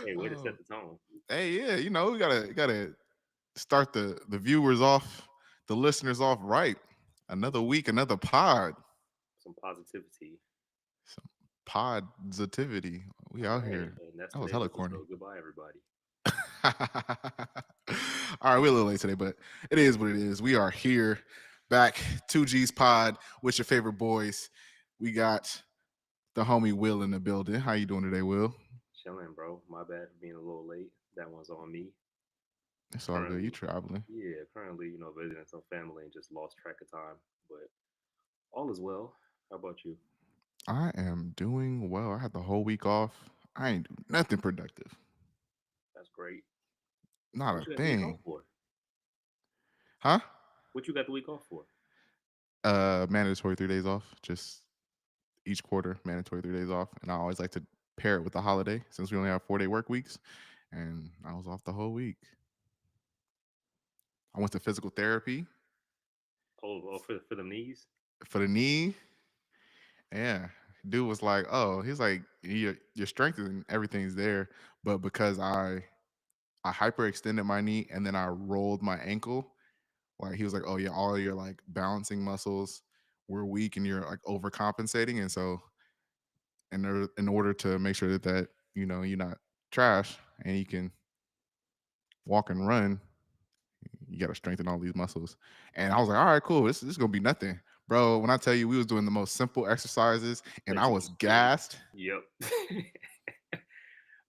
Hey, way to set Oh, the tone. hey, yeah, we gotta start the viewers off, the listeners off right. Another week, another pod. Some positivity. Some positivity. We All out right, here. and that's That was today's hella corny. episode. Goodbye, everybody. All right, we're a little late today, but it is what it is. We are here back, 2G's pod with your favorite boys. We got the homie Will in the building. How you doing today, Will? Chilling, bro. My bad for being a little late. That one's on me. It's all good. You Currently, traveling. yeah, currently, visiting some family and just lost track of time. But all is well. How about you? I am doing well. I had the whole week off. I ain't do nothing productive. That's great. Not What a you got the week off thing. for? Huh? What you got the week off for? Mandatory 3 days off. Just each quarter, mandatory 3 days off. And I always like to pair it with the holiday since we only have 4 day work weeks. And I was off the whole week. I went to physical therapy Oh, for the knees. for the knee. Yeah. Dude was like, oh, he's like, your strength and everything's there. But because I hyperextended my knee and then I rolled my ankle, like he was like, oh yeah, all your like balancing muscles were weak and you're like overcompensating. And so in order to make sure that you're not trash and you can walk and run, you got to strengthen all these muscles. And I was like, all right, cool. This is gonna be nothing, bro. When I tell you we was doing the most simple exercises and I That you was was killing it. gassed. Yep.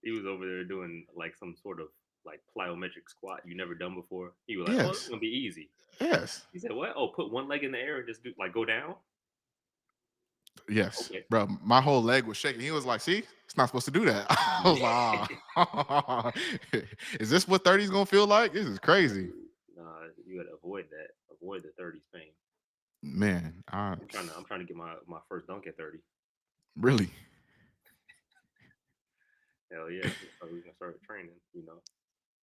He was over there doing like some sort of like plyometric squat you never done before. He was like, "Oh, this is Yes, gonna be easy." yes, He said, "What? Oh, put one leg in the air and just do like go down." yes, Okay. bro. My whole leg was shaking. He was like, see, it's not supposed to do that. I was like, ah. Is this what 30 is gonna feel like? This is crazy. Nah, you gotta avoid that. Avoid the 30s pain. Man, I'm trying to get my first dunk at 30. really. Hell yeah. We can start training.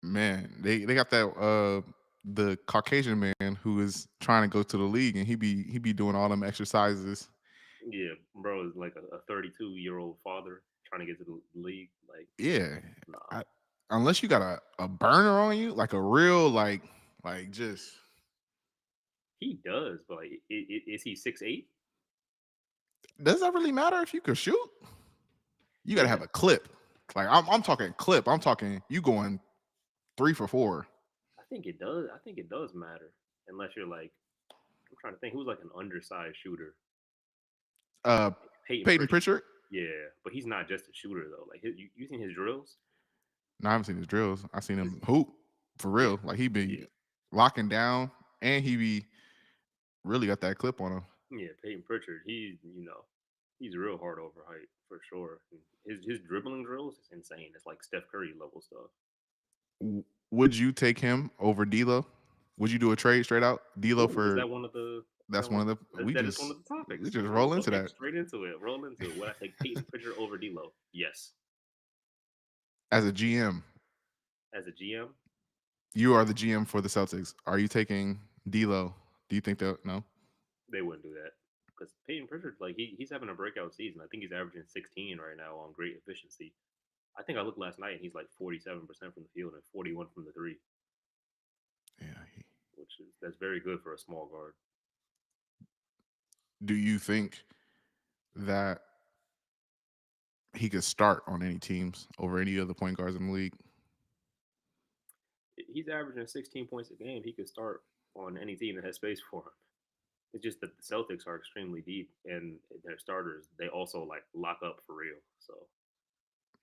Man, they got that the Caucasian man who is trying to go to the league and he be doing all them exercises. Yeah, bro is like a 32-year-old father trying to get to the league. Like, Yeah. nah. I, unless you got a burner on you, like a real like just He does, but like, is he 6'8"? does that really matter if you can shoot? You gotta Yeah, have a clip. Like I'm talking clip. I'm talking you going 3 for 4. I think it does. I think it does matter, unless you're like, I'm trying to think who's like an undersized shooter. Uh Payton Peyton Pritchard. Pritchard. Yeah, but he's not just a shooter though. Like you seen his drills? No, I haven't seen his drills. I seen His him hoop for yeah, real. Like he be yeah, locking down and he be really got that clip on yeah. Payton Pritchard. He's real hard over height for sure. His dribbling drills is insane. It's like Steph Curry level stuff. Would you take him over D'Lo? Would you do a trade straight out D'Lo Ooh, is for? that one of the? Is that That's one one of of the? the we That is one of just the we topics. just roll into Okay, that straight into it. Roll into it. Would I take Peyton Pritchard over D'Lo? Yes. as a GM. As a GM, You are the GM for the Celtics. Are you taking D'Lo? Do you think that no? they wouldn't do that because Peyton Pritchard, like he's having a breakout season. I think he's averaging 16 right now on great efficiency. I think I looked last night and he's like 47% from the field and 41 from the three, Yeah. which is that's very good for a small guard. Do you think that he could start on any teams over any other point guards in the league? He's averaging 16 points a game. He could start on any team that has space for him. It's just that the Celtics are extremely deep and their starters they also like lock up for real. So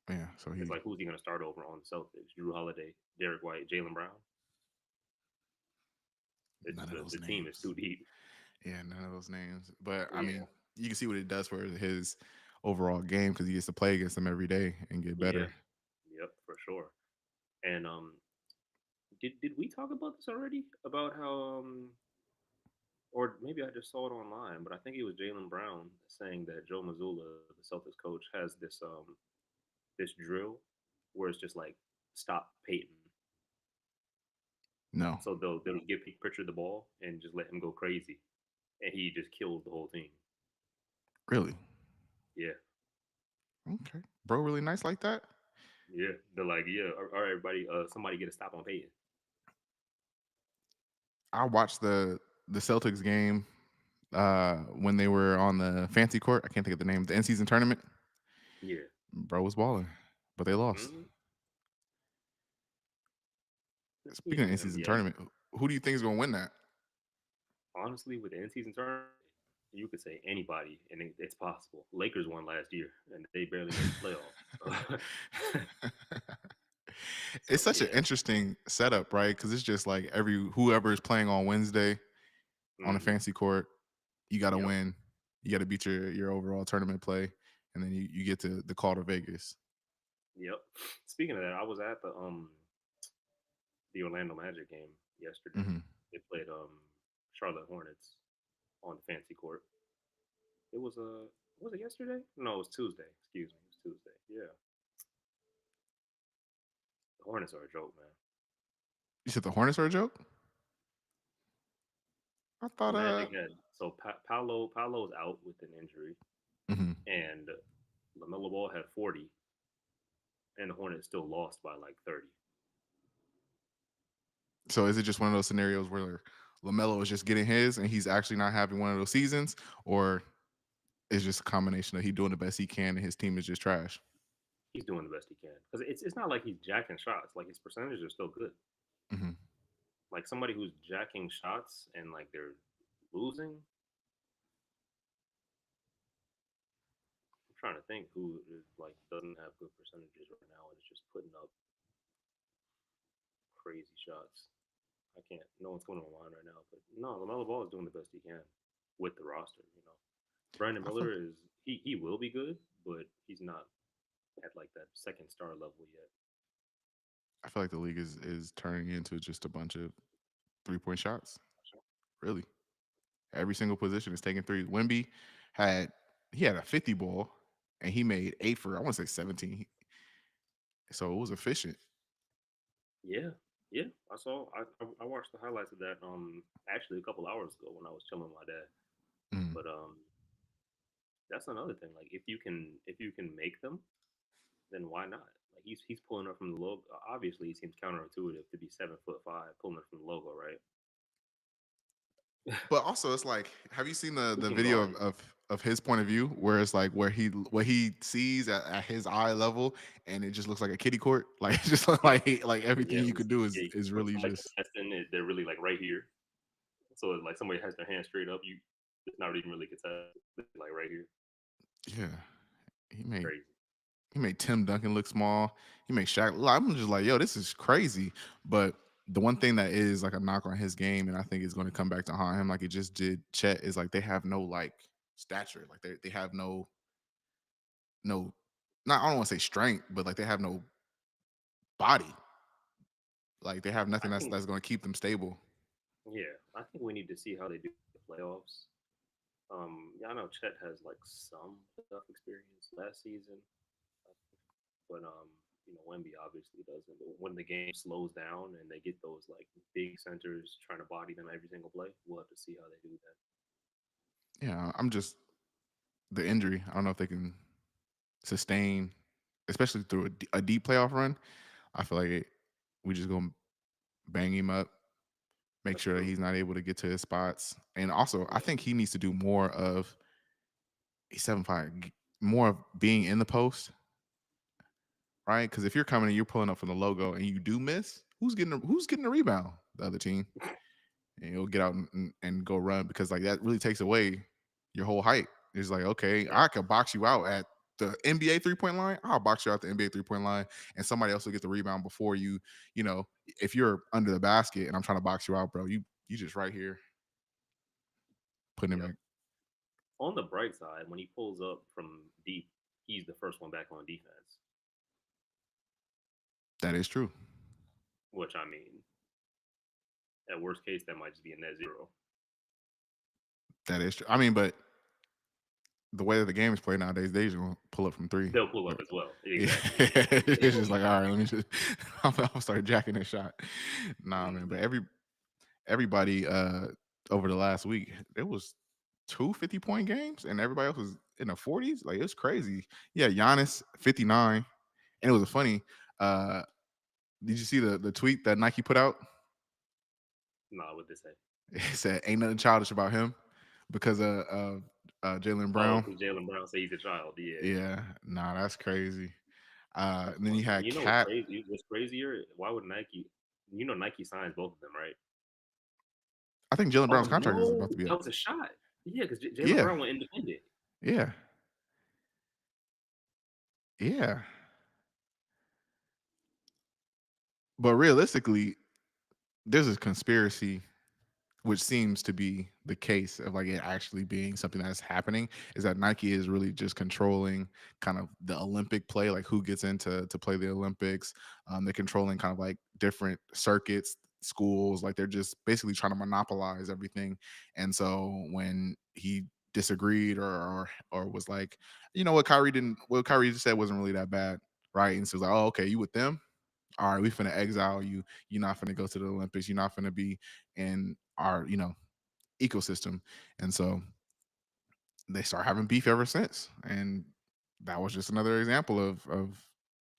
Yeah. So it's he like who's he going to start over on the Celtics? Drew Holiday, Derek White, Jalen Brown. It's none just of those the team is names. too deep. Yeah, none of those names. But I Yeah, mean, you can see what it does for his overall game because he gets to play against them every day and get yeah, better. yep, for sure. And did we talk about this already? About how or maybe I just saw it online, but I think it was Jalen Brown saying that Joe Mazzulla, the Celtics coach, has this drill where it's just like stop Peyton. No, So they'll give Pritchard the ball and just let him go crazy, and he just kills the whole team. really. Yeah, Okay, bro, really nice like that. Yeah, they're like, yeah, all right, everybody, somebody get a stop on Payton. I watched the Celtics game when they were on the fancy court. I can't think of the name. The in season tournament. Yeah. Bro was balling, but they lost. Mm-hmm. Speaking of in Yeah, season yeah. tournament, who do you think is going to win that? Honestly, with the end season tournament, you could say anybody, and it's possible. Lakers won last year, and they barely made the playoffs. So, It's such an yeah. interesting setup, right? Because it's just like every whoever is playing on Wednesday on a Mm-hmm. fancy court, you got to Yep. win. You got to beat your overall tournament play, and then you get to the call to Vegas. Yep. Speaking of that, I was at the Orlando Magic game yesterday. Hmm. They played Charlotte Hornets on the fancy court. It was was it yesterday? No, it was Tuesday. Excuse me, it was Tuesday. Yeah, the Hornets are a joke, man. You said the Hornets are a joke. I The thought Magic had so Paolo's out with an injury, mhm. and Lamelo Ball had 40, and the Hornets still lost by like 30. So is it just one of those scenarios where Lamelo is just getting his and he's actually not having one of those seasons, or it's just a combination of he doing the best he can and his team is just trash? He's doing the best he can because it's not like he's jacking shots. Like his percentages are still good. Hmm. Like somebody who's jacking shots and like they're losing. I'm trying to think who is like doesn't have good percentages right now and is just putting up crazy shots. I can't. No one's coming to my mind right now. But no, Lamelo Ball is doing the best he can with the roster. You know, Brandon I feel Miller is he will be good, but he's not at like that second star level yet. I feel like the league is turning into just a bunch of 3-point shots. Really, every single position is taking threes. Wemby had he had a 50 ball and he made 8 for I want to say 17. So it was efficient. Yeah, yeah. I watched the highlights of that actually a couple hours ago when I was chilling with my dad. Mm. But that's another thing. Like if you can make them, then why not? Like he's pulling up from the logo. Obviously, he seems counterintuitive to be 7'5" pulling up from the logo, right? But also, it's like, have you seen the Who the can video guard him? of his point of view, where it's like where he what he sees at his eye level, and it just looks like a kiddie court, like it's just Yeah, like everything yeah. you could do Yeah, is when really somebody's just contesting, they're really like right here. So it's like somebody has their hand straight up. It's not even really contested. It's like right here. yeah. He made Crazy. he made Tim Duncan look small. He made Shaq. I'm just like, yo, this is crazy. But the one thing that is like a knock on his game, and I think is going to come back to haunt him, like it just did Chet, is like they have no like stature, like they have no not I don't want to say strength, but like they have no body. Like they have I nothing think that's going to keep them stable. yeah. I think we need to see how they do the playoffs. Yeah, I know Chet has like some playoff experience last season, but Wemby obviously doesn't. But when the game slows down and they get those like big centers trying to body them every single play, we'll have to see how they do that. Yeah, I'm just the injury. I don't know if they can sustain, especially through a deep playoff run. I feel like we just gonna bang him up, make That's sure that true. he's not able to get to his spots, and also I Yeah, think he needs to do more of he's 7'5", more of being in the post, right? Because if you're coming and you're pulling up from the logo and you do miss, who's getting the rebound? The other team, and you'll get out and go run because like that really takes away your whole height. It's like, okay, yeah, I could box you out at the NBA 3-point line. I'll box you out the NBA 3-point line, and somebody else will get the rebound before you. You know, if you're under the basket and I'm trying to box you out, bro, you just right here putting it yep. back. On the bright side, when he pulls up from deep, he's the first one back on defense. That is true. Which I mean, at worst case, that might just be a net zero. That is true. I mean, but the way that the game is played nowadays, they just gonna pull up from three. They'll pull up as well. Yeah, Exactly. Yeah. it's just like, all right, let me just I'll start jacking this shot. Nah, man, but Hmm. everybody over the last week, there was 2 50-point games and everybody else was in the 40s. Like it's crazy. Yeah, Giannis 59. And it was funny. Uh, did you see the tweet that Nike put out? Nah, what they say? It said, "Ain't nothing childish about him," because Jalen Oh, Brown. because Jalen Brown say he's a child. Yeah. Yeah, nah, that's crazy. That's And then you funny. had You know what's Cat. crazy? What's crazier? Why would Nike? You know Nike signs both of them, right? I think Jalen Oh Brown's contract is no, about to be that up. was a shot. Yeah, because Jalen Yeah, Brown went independent. yeah, yeah. But realistically, there's a conspiracy, which seems to be the case of like it actually being something that's happening, is that Nike is really just controlling kind of the Olympic play, like who gets into to play the Olympics. They're controlling kind of like different circuits, schools, like they're just basically trying to monopolize everything. And so when he disagreed or was like, you know what Kyrie just said wasn't really that bad, right? And so it was like, oh, okay, you with them? All right, we finna exile you. You're not finna go to the Olympics. You're not finna be in our, ecosystem. And so they start having beef ever since. And that was just another example of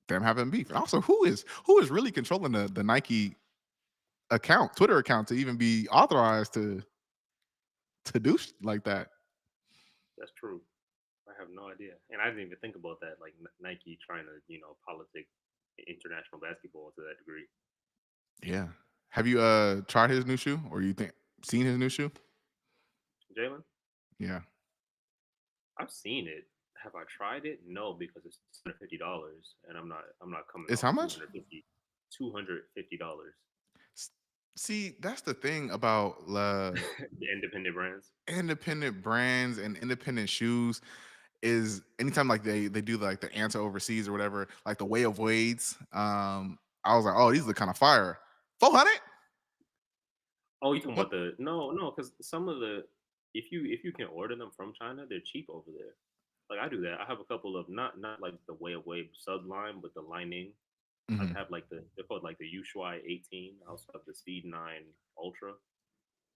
them having beef. And also, who is really controlling the Nike account, Twitter account, to even be authorized to do like that? That's true. I have no idea, and I didn't even think about that. Like Nike trying to, politic international basketball to that degree. Yeah. Have you tried his new shoe, or you think seen his new shoe? Jalen, Yeah. I've seen it. Have I tried it? No, because it's $250, and I'm not coming It's off how much? 250. $250. S- See, that's the thing about The independent brands. independent brands and independent shoes is anytime like they do like the answer overseas or whatever, like the way of Wade's. I was like, oh, these look kind of fire. 400? Oh, you talking What? about the no, because some of the if you can order them from China, they're cheap over there. Like I do that. I have a couple of not like the way away subline, but the lining. I Mhm. have like they're called like the Ushuai 18. I also have the Speed 9 Ultra.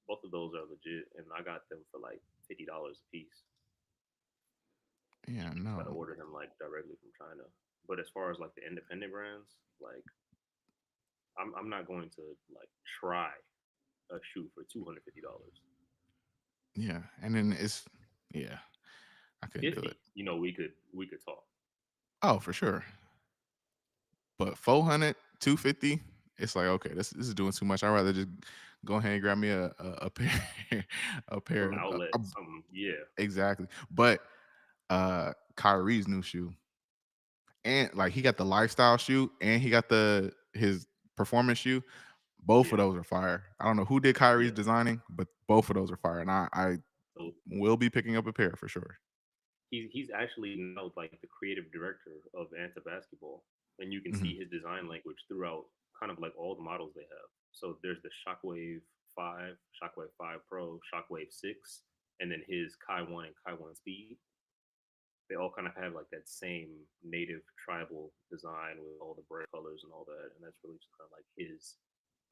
Both of those are legit, and I got them for like $50 a piece. Yeah, Got to no. order them like directly from China. But as far as like the independent brands, like I'm not going to like try a shoe for $250. Yeah, and then yeah, I couldn't do it. 50, we could talk. Oh, for sure. But 400, 250, it's like okay, this is doing too much. I'd rather just go ahead and grab me a pair, a From pair. outlet, something, yeah, Exactly. But Kyrie's new shoe, and like he got the lifestyle shoe and he got the his performance shoe. Both of yeah, those are fire. I don't know who did Kyrie's yeah. designing, but both of those are fire. And I So will be picking up a pair for sure. he's actually now like the creative director of Anta Basketball, and you can Hmm. see his design language throughout kind of like all the models they have. So there's the Shockwave 5, Shockwave 5 Pro, Shockwave 6, and then his Kai 1 and Kai 1 Speed. They all kind of have like that same native tribal design with all the bright colors and all that, and that's really just kind of like his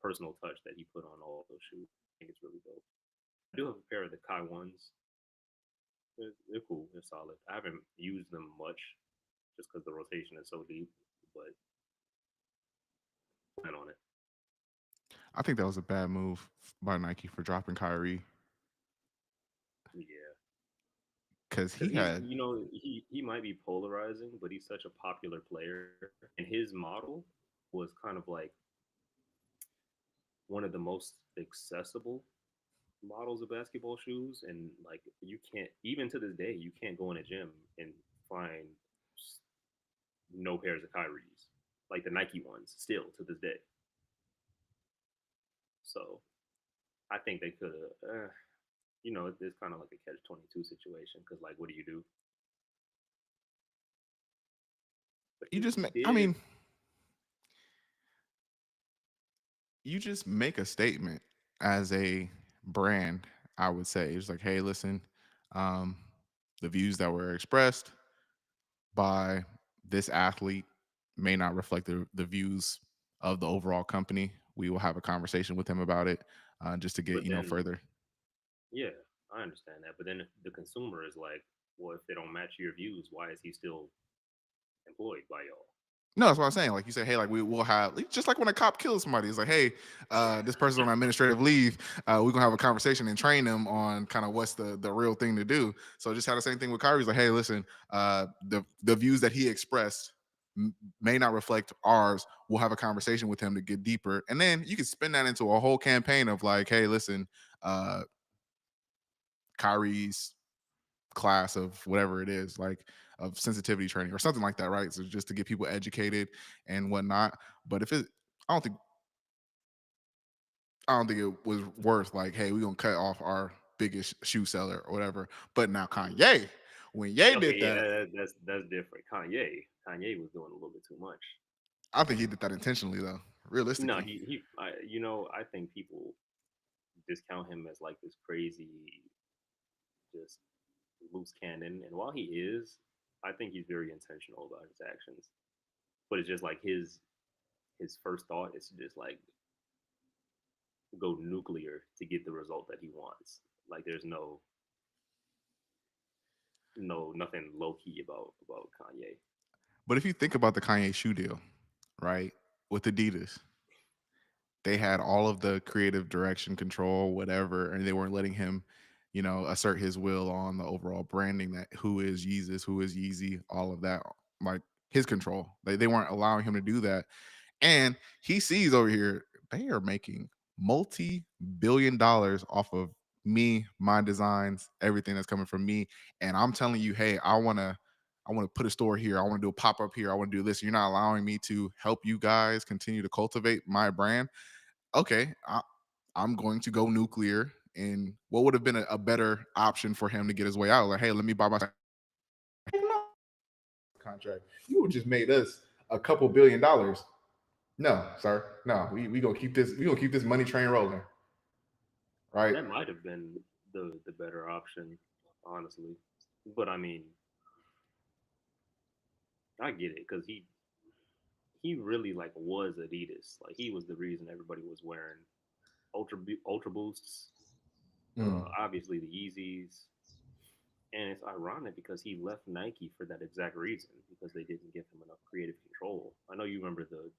personal touch that he put on all those shoes. I think it's really dope. I do have a pair of the Kai ones. They're cool. They're solid. I haven't used them much just because the rotation is so deep, but plan on it. I think that was a bad move by Nike for dropping Kyrie Yeah, because he because he's had. he might be polarizing, but he's such a popular player, and his model was kind of like one of the most accessible models of basketball shoes, and like you can't even to this day you can't go in a gym and find no pairs of Kyrie's like the Nike ones still to this day. So I think they could have. It's kind of like a catch 22 situation because like what do you do? But You just he make. I did. mean, you just make a statement as a brand. I would say it's like, hey, listen, um, the views that were expressed by this athlete may not reflect the views of the overall company. We will have a conversation with him about it, just to get But then further. yeah, I understand that. But then if the consumer is like, well, if they don't match your views, why is he still employed by y'all? No, that's what I'm saying. Like you say, hey, like will have just like when a cop kills somebody, it's like, hey, this person's on administrative leave. We're gonna have a conversation and train them on kind of what's the real thing to do. So just had the same thing with Kyrie's like, hey, listen, the views that he expressed may not reflect ours. We'll have a conversation with him to get deeper, and then you can spin that into a whole campaign of like, hey, listen, Kyrie's class of whatever it is, like of sensitivity training or something like that, right? So just to get people educated and whatnot. But if it, I don't think, I don't think it was worth like, hey, we're gonna cut off our biggest shoe seller or whatever. But now Kanye, when Ye Okay, did yeah, that, that's different. Kanye was doing a little bit too much. I think he did that intentionally though. No, Realistically, I think people discount him as like this crazy, just loose cannon. And while he is, I think he's very intentional about his actions. But it's just like his first thought is to just like go nuclear to get the result that he wants. Like there's nothing low key about Kanye. but if you think about the Kanye shoe deal, right, with Adidas, they had all of the creative direction control, whatever, and they weren't letting him, assert his will on the overall branding that who is Yeezus, who is Yeezy, all of that, like his control. They weren't allowing him to do that. And he sees over here, they are making multi-billion dollars off of me, my designs, everything that's coming from me. And I'm telling you, hey, I want to put a store here. I want to do a pop-up here. I want to do this. You're not allowing me to help you guys continue to cultivate my brand. Okay, I'm going to go nuclear. And what would have been a better option for him to get his way out? Like, hey, let me buy my contract. You would just made us a couple $1 billion. No, sir. No, we gonna keep this. We gonna keep this money train rolling, right? That might have been the better option, honestly. But I mean, I get it because he really like was Adidas. Like he was the reason everybody was wearing ultra boosts. Mm. Obviously the Yeezys, and it's ironic because he left Nike for that exact reason because they didn't give him enough creative control. I know you remember the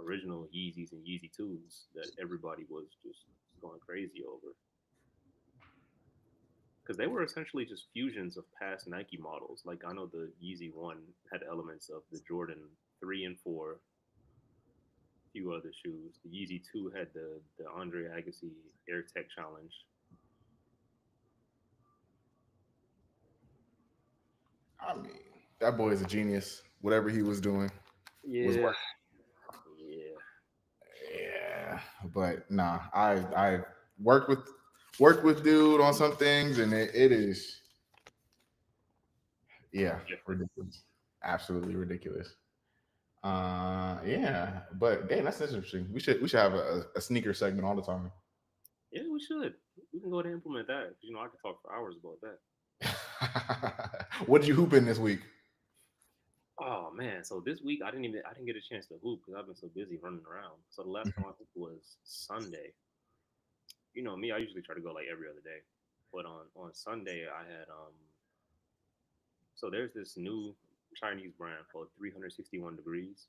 original Yeezys and Yeezy twos that everybody was just going crazy over because they were essentially just fusions of past Nike models. Like I know the Yeezy one had elements of the Jordan 3 and 4, a few other shoes. The Yeezy two had the Andre Agassi Air Tech Challenge. I mean, that boy is a genius. Whatever he was doing was Yeah, working. yeah, Yeah, but nah, I worked with worked with dude on some things, and it is yeah different. ridiculous, absolutely ridiculous. Yeah, but damn, that's interesting. We should have a sneaker segment all the time. Yeah, we should. We can go ahead and implement that. You know, I could talk for hours about that. What did you hoop in this week? Oh man, so this week I didn't get a chance to hoop because I've been so busy running around. So the last time I hooped was Sunday. You know me, I usually try to go like every other day, but on Sunday I had so there's this new Chinese brand called 361 Degrees.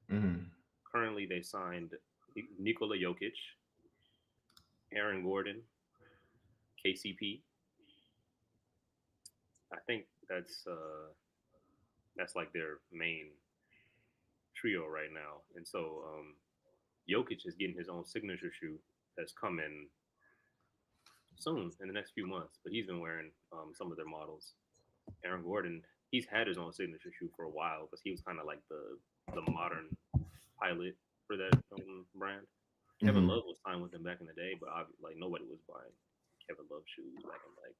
Mhm. Currently they signed Nikola Jokic, Aaron Gordon, KCP. I think that's like their main trio right now, and so Jokic is getting his own signature shoe that's coming soon in the next few months. But he's been wearing some of their models. Aaron Gordon, he's had his own signature shoe for a while because he was kind of like the modern pilot for that brand. Kevin Mhm. Love was signed with them back in the day, but like nobody was buying Kevin Love shoes back in like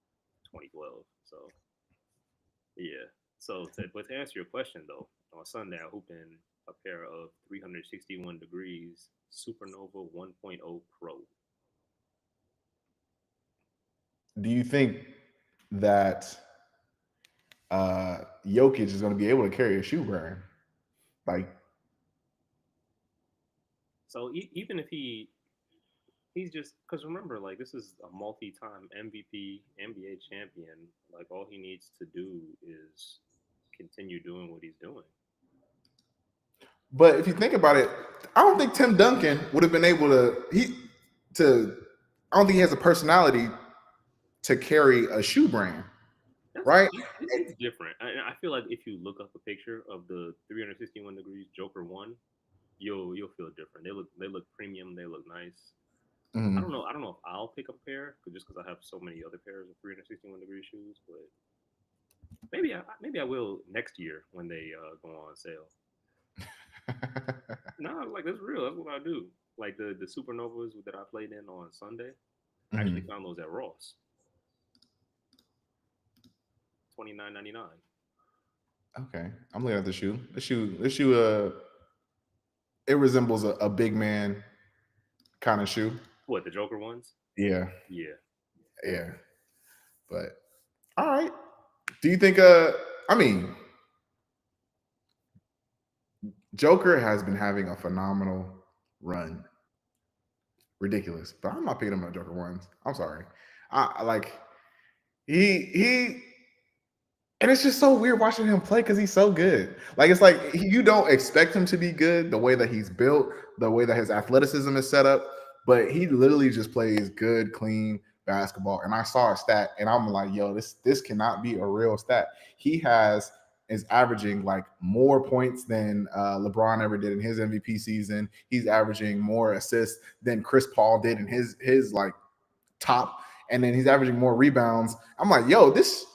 2012. So yeah. But to answer your question though, on Sunday I hooped in a pair of 361 degrees Supernova 1.0 Pro. Do you think that Jokic is going to be able to carry a shoe brand? Like, So even if he's just because remember like this is a multi-time MVP NBA champion. Like all he needs to do is continue doing what he's doing. But if you think about it, I don't think Tim Duncan would have been able to. I don't think he has a personality to carry a shoe brand, That's right? it's different. I feel like if you look up a picture of the 361 degrees Joker one, you'll feel different. They look premium. They look nice. I don't Mhm. know. I don't know if I'll pick up a pair just because I have so many other pairs of 361 degree shoes. But maybe I will next year when they go on sale. No, like that's real. That's what I do. Like the supernovas that I played in on Sunday, I actually Mhm. found those at Ross, 29.99. Okay, I'm looking at the shoe. The shoe. It resembles a big man kind of shoe. What the Joker ones? Yeah, Yeah. yeah. But all right. Do you think? I mean, Joker has been having a phenomenal run. Ridiculous, but I'm not picking him up Joker ones. I'm sorry. I like he and it's just so weird watching him play because he's so good. Like it's like you don't expect him to be good the way that he's built, the way that his athleticism is set up, but he literally just plays good, clean basketball. And I saw a stat, and I'm like, yo, this cannot be a real stat. He has is averaging like more points than LeBron ever did in his MVP season. He's averaging more assists than Chris Paul did in his like top, and then he's averaging more rebounds. I'm like, yo, these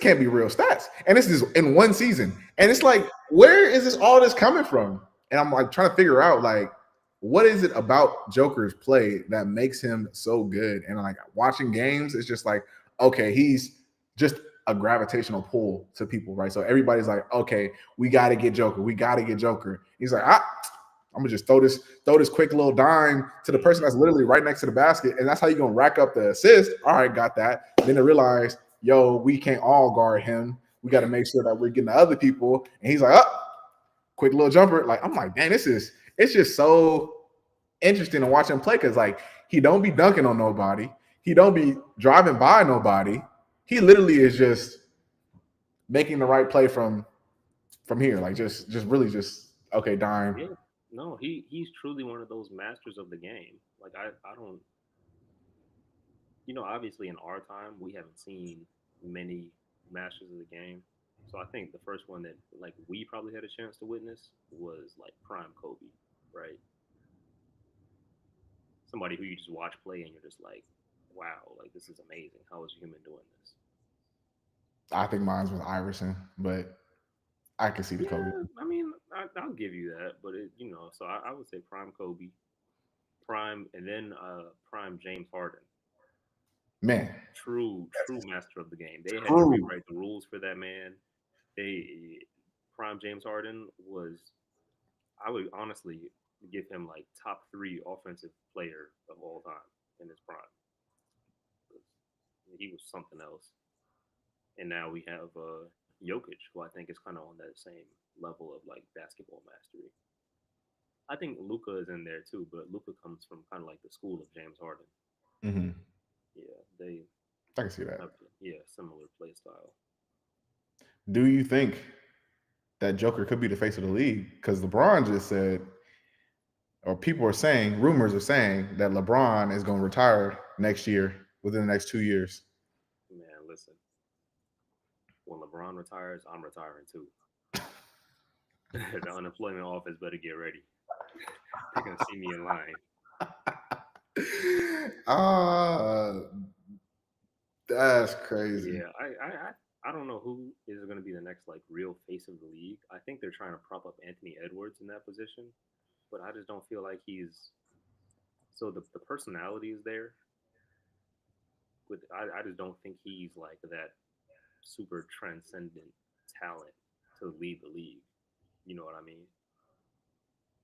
can't be real stats. And this is in one season. And it's like, where is this coming from? And I'm like trying to figure out like what is it about Joker's play that makes him so good? And like watching games, it's just like, okay, he's just a gravitational pull to people, right? So everybody's like, okay, we got to get Joker. We got to get Joker. He's like, I'm gonna just throw this quick little dime to the person that's literally right next to the basket, and that's how you're gonna rack up the assist. All right, got that. Then they realize, yo, we can't all guard him. We got to make sure that we're getting the other people. And he's like, oh, quick little jumper. Like I'm like, dang, it's just so interesting to watch him play because like he don't be dunking on nobody. He don't be driving by nobody. He literally is just making the right play from here. Like just really just okay, dime. Yeah. No, he's truly one of those masters of the game. Like I don't, obviously in our time we haven't seen many masters of the game. So I think the first one that like we probably had a chance to witness was like prime Kobe, right? Somebody who you just watch play and you're just like, wow, like this is amazing. How is a human doing this? I think mine was Iverson, but I can see the Kobe. Yeah, I mean, I'll give you that, but so I would say prime Kobe, prime, and then prime James Harden. Man, True master of the game. They had to true. rewrite the rules for that man. They prime James Harden was, I would honestly give him like top three offensive player of all time in his prime. He was something else. And now we have Jokic, who I think is kind of on that same level of like basketball mastery. I think Luca is in there too, but Luca comes from kind of like the school of James Harden. Hmm. Yeah, they I can see that. have similar play style. Do you think that Joker could be the face of the league? Because LeBron just said, or people are saying, rumors are saying that LeBron is going to retire next year within the next 2 years. Man, listen, when LeBron retires, I'm retiring too. The unemployment office better get ready. They're gonna see me in line. Ah, that's crazy. Yeah, I don't know who is going to be the next like real face of the league. I think they're trying to prop up Anthony Edwards in that position, but I just don't feel like he's so the personality is there. With I just don't think he's like that super transcendent talent to lead the league. You know what I mean?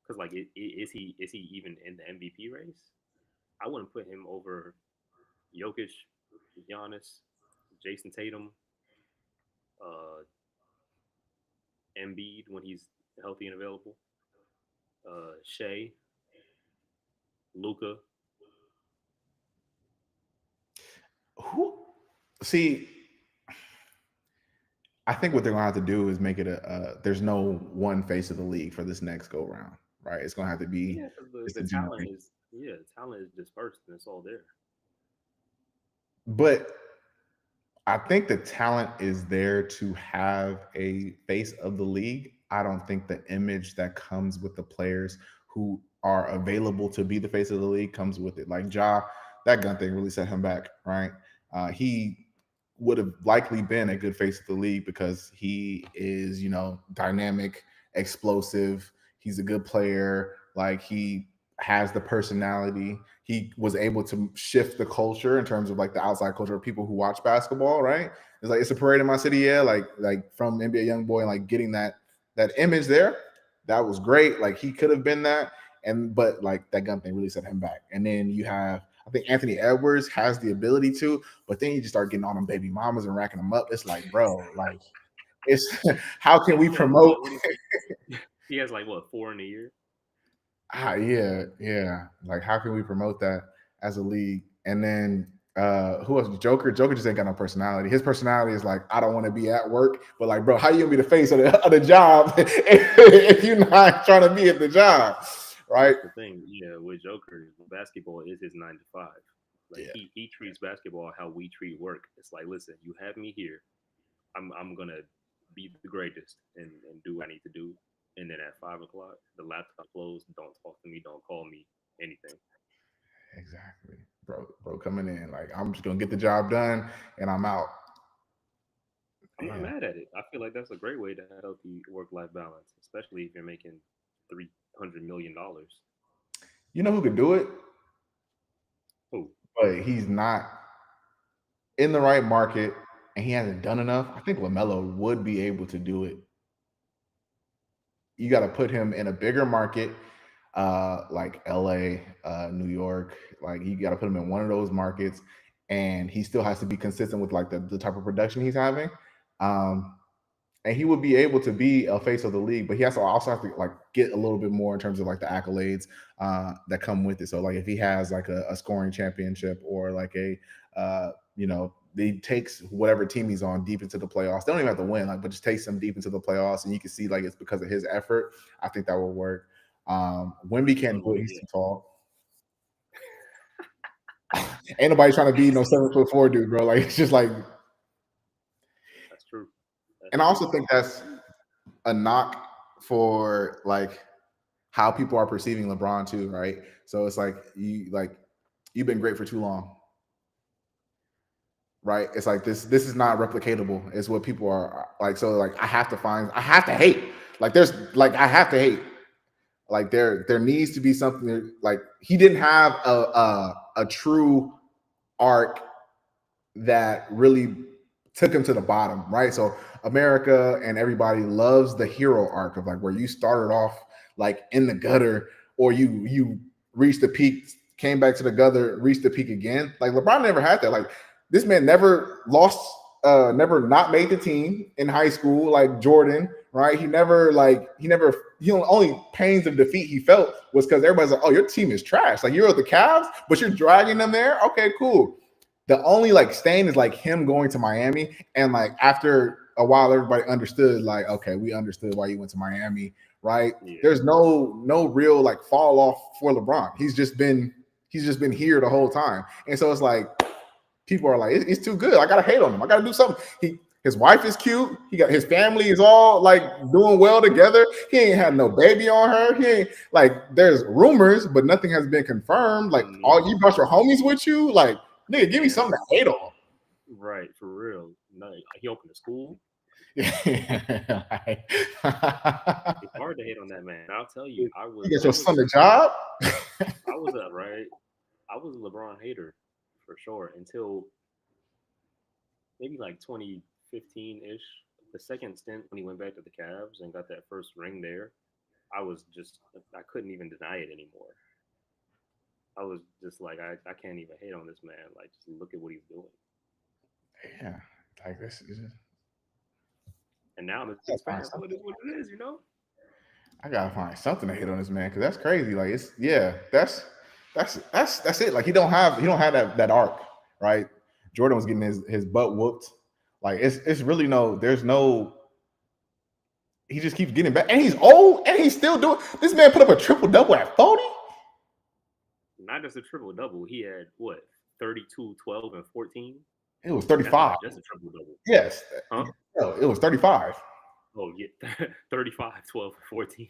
Because like, is he even in the MVP race? I wouldn't put him over Jokic, Giannis, Jason Tatum, uh, Embiid when he's healthy and available, Shea, Luca. Who? See, I think what they're gonna have to do is make it there's no one face of the league for this next go round, right? It's gonna have to be Yeah, because it's the the talent GP. is the talent is dispersed and it's all there. But I think the talent is there to have a face of the league. I don't think the image that comes with the players who are available to be the face of the league comes with it. Like Ja, that gun thing really set him back, right? He would have likely been a good face of the league because he is, dynamic, explosive. He's a good player. Like he has the personality. He was able to shift the culture in terms of like the outside culture of people who watch basketball, right? It's like it's a parade in my city, yeah. Like from NBA young boy and like getting that image there, that was great. Like he could have been that, and but like that gun thing really set him back. And then you have I think Anthony Edwards has the ability to, but then you just start getting on them baby mamas and racking them up. It's like, bro, like it's how can we He has promote what is it? He has like what 4 in a year. Yeah, yeah. Like, how can we promote that as a league? And then who else? Joker. Joker just ain't got no personality. His personality is like, I don't want to be at work, but like, bro, how you gonna be the face of the job if you're not trying to be at the job, right? That's the thing. Yeah, with Joker, basketball is his 9 to 5. Like Yeah, he treats basketball how we treat work. It's like, listen, you have me here. I'm gonna be the greatest and do what I need to do. And then at 5 o'clock, the laptop closed. Don't talk to me. Don't call me. Anything. exactly, bro. Coming in like, I'm just gonna get the job done and I'm out. I'm not Yeah. mad at it. I feel like that's a great way to have healthy work life balance, especially if you're making $300 million. You know who could do it, Oh, but he's not in the right market and he hasn't done enough. I think Lamelo would be able to do it. You got to put him in a bigger market, like LA, New York. Like you got to put him in one of those markets, and he still has to be consistent with like the type of production he's having. Um, and he would be able to be a face of the league, but he has to also have to like get a little bit more in terms of like the accolades that come with it. So like if he has like a scoring championship or like he takes whatever team he's on deep into the playoffs. They don't even have to win, like, but just takes them deep into the playoffs, and you can see like it's because of his effort. I think that will work. Wemby can't do it; he's yeah, too tall. Ain't nobody trying to be no 7'4" dude, bro. Like it's just like, that's true. That's and I true. also think that's a knock for like how people are perceiving LeBron too, right? So it's like you've been great for too long, right? It's like this is not replicatable. It's what people are like. So like I have to hate. Like there's like I have to hate. Like there needs to be something like he didn't have a true arc that really took him to the bottom, right? So America and everybody loves the hero arc of like where you started off like in the gutter or you reached the peak, came back to the gutter, reached the peak again. Like LeBron never had that. Like this man never lost, never not made the team in high school like Jordan, right? He only pains of defeat he felt was because everybody's like, oh, your team is trash. Like you're at the Cavs, but you're dragging them there. Okay, cool. The only like stain is like him going to Miami, and like after a while, everybody understood. Like, okay, we understood why you went to Miami, right? Yeah. There's no real like fall off for LeBron. He's just been here the whole time, and so it's like people are like, it's too good. I gotta hate on him. I gotta do something. His wife is cute. He got his family is all like doing well together. He ain't had no baby on her. He ain't like there's rumors, but nothing has been confirmed. Like all you brought your homies with you. Like nigga, give me Yeah. something to hate on. Right. For real. No, he opened a school. Like, It's hard to hate on that man. I'll tell you, you get your son a job. I was a right. I was a LeBron hater for sure until maybe like 2015 ish. The second stint when he went back to the Cavs and got that first ring there, I couldn't even deny it anymore. I was just like I can't even hate on this man. Like just look at what he's doing. Yeah, like this is. And now I'm his I biggest gotta find fan. So it something. is what it is. I gotta find something to hate on this man because that's crazy. Like it's yeah, that's it. Like he don't have that arc, right? Jordan was getting his butt whooped Like it's really no. There's no. He just keeps getting back, and he's old, and he's still doing. This man put up a triple double at 40. Not just a triple double. He had what 32, 12, and 14. It was That's 35. not just a triple double, Yes, huh? no, it was 35. Oh yeah, 35, 12, and 14.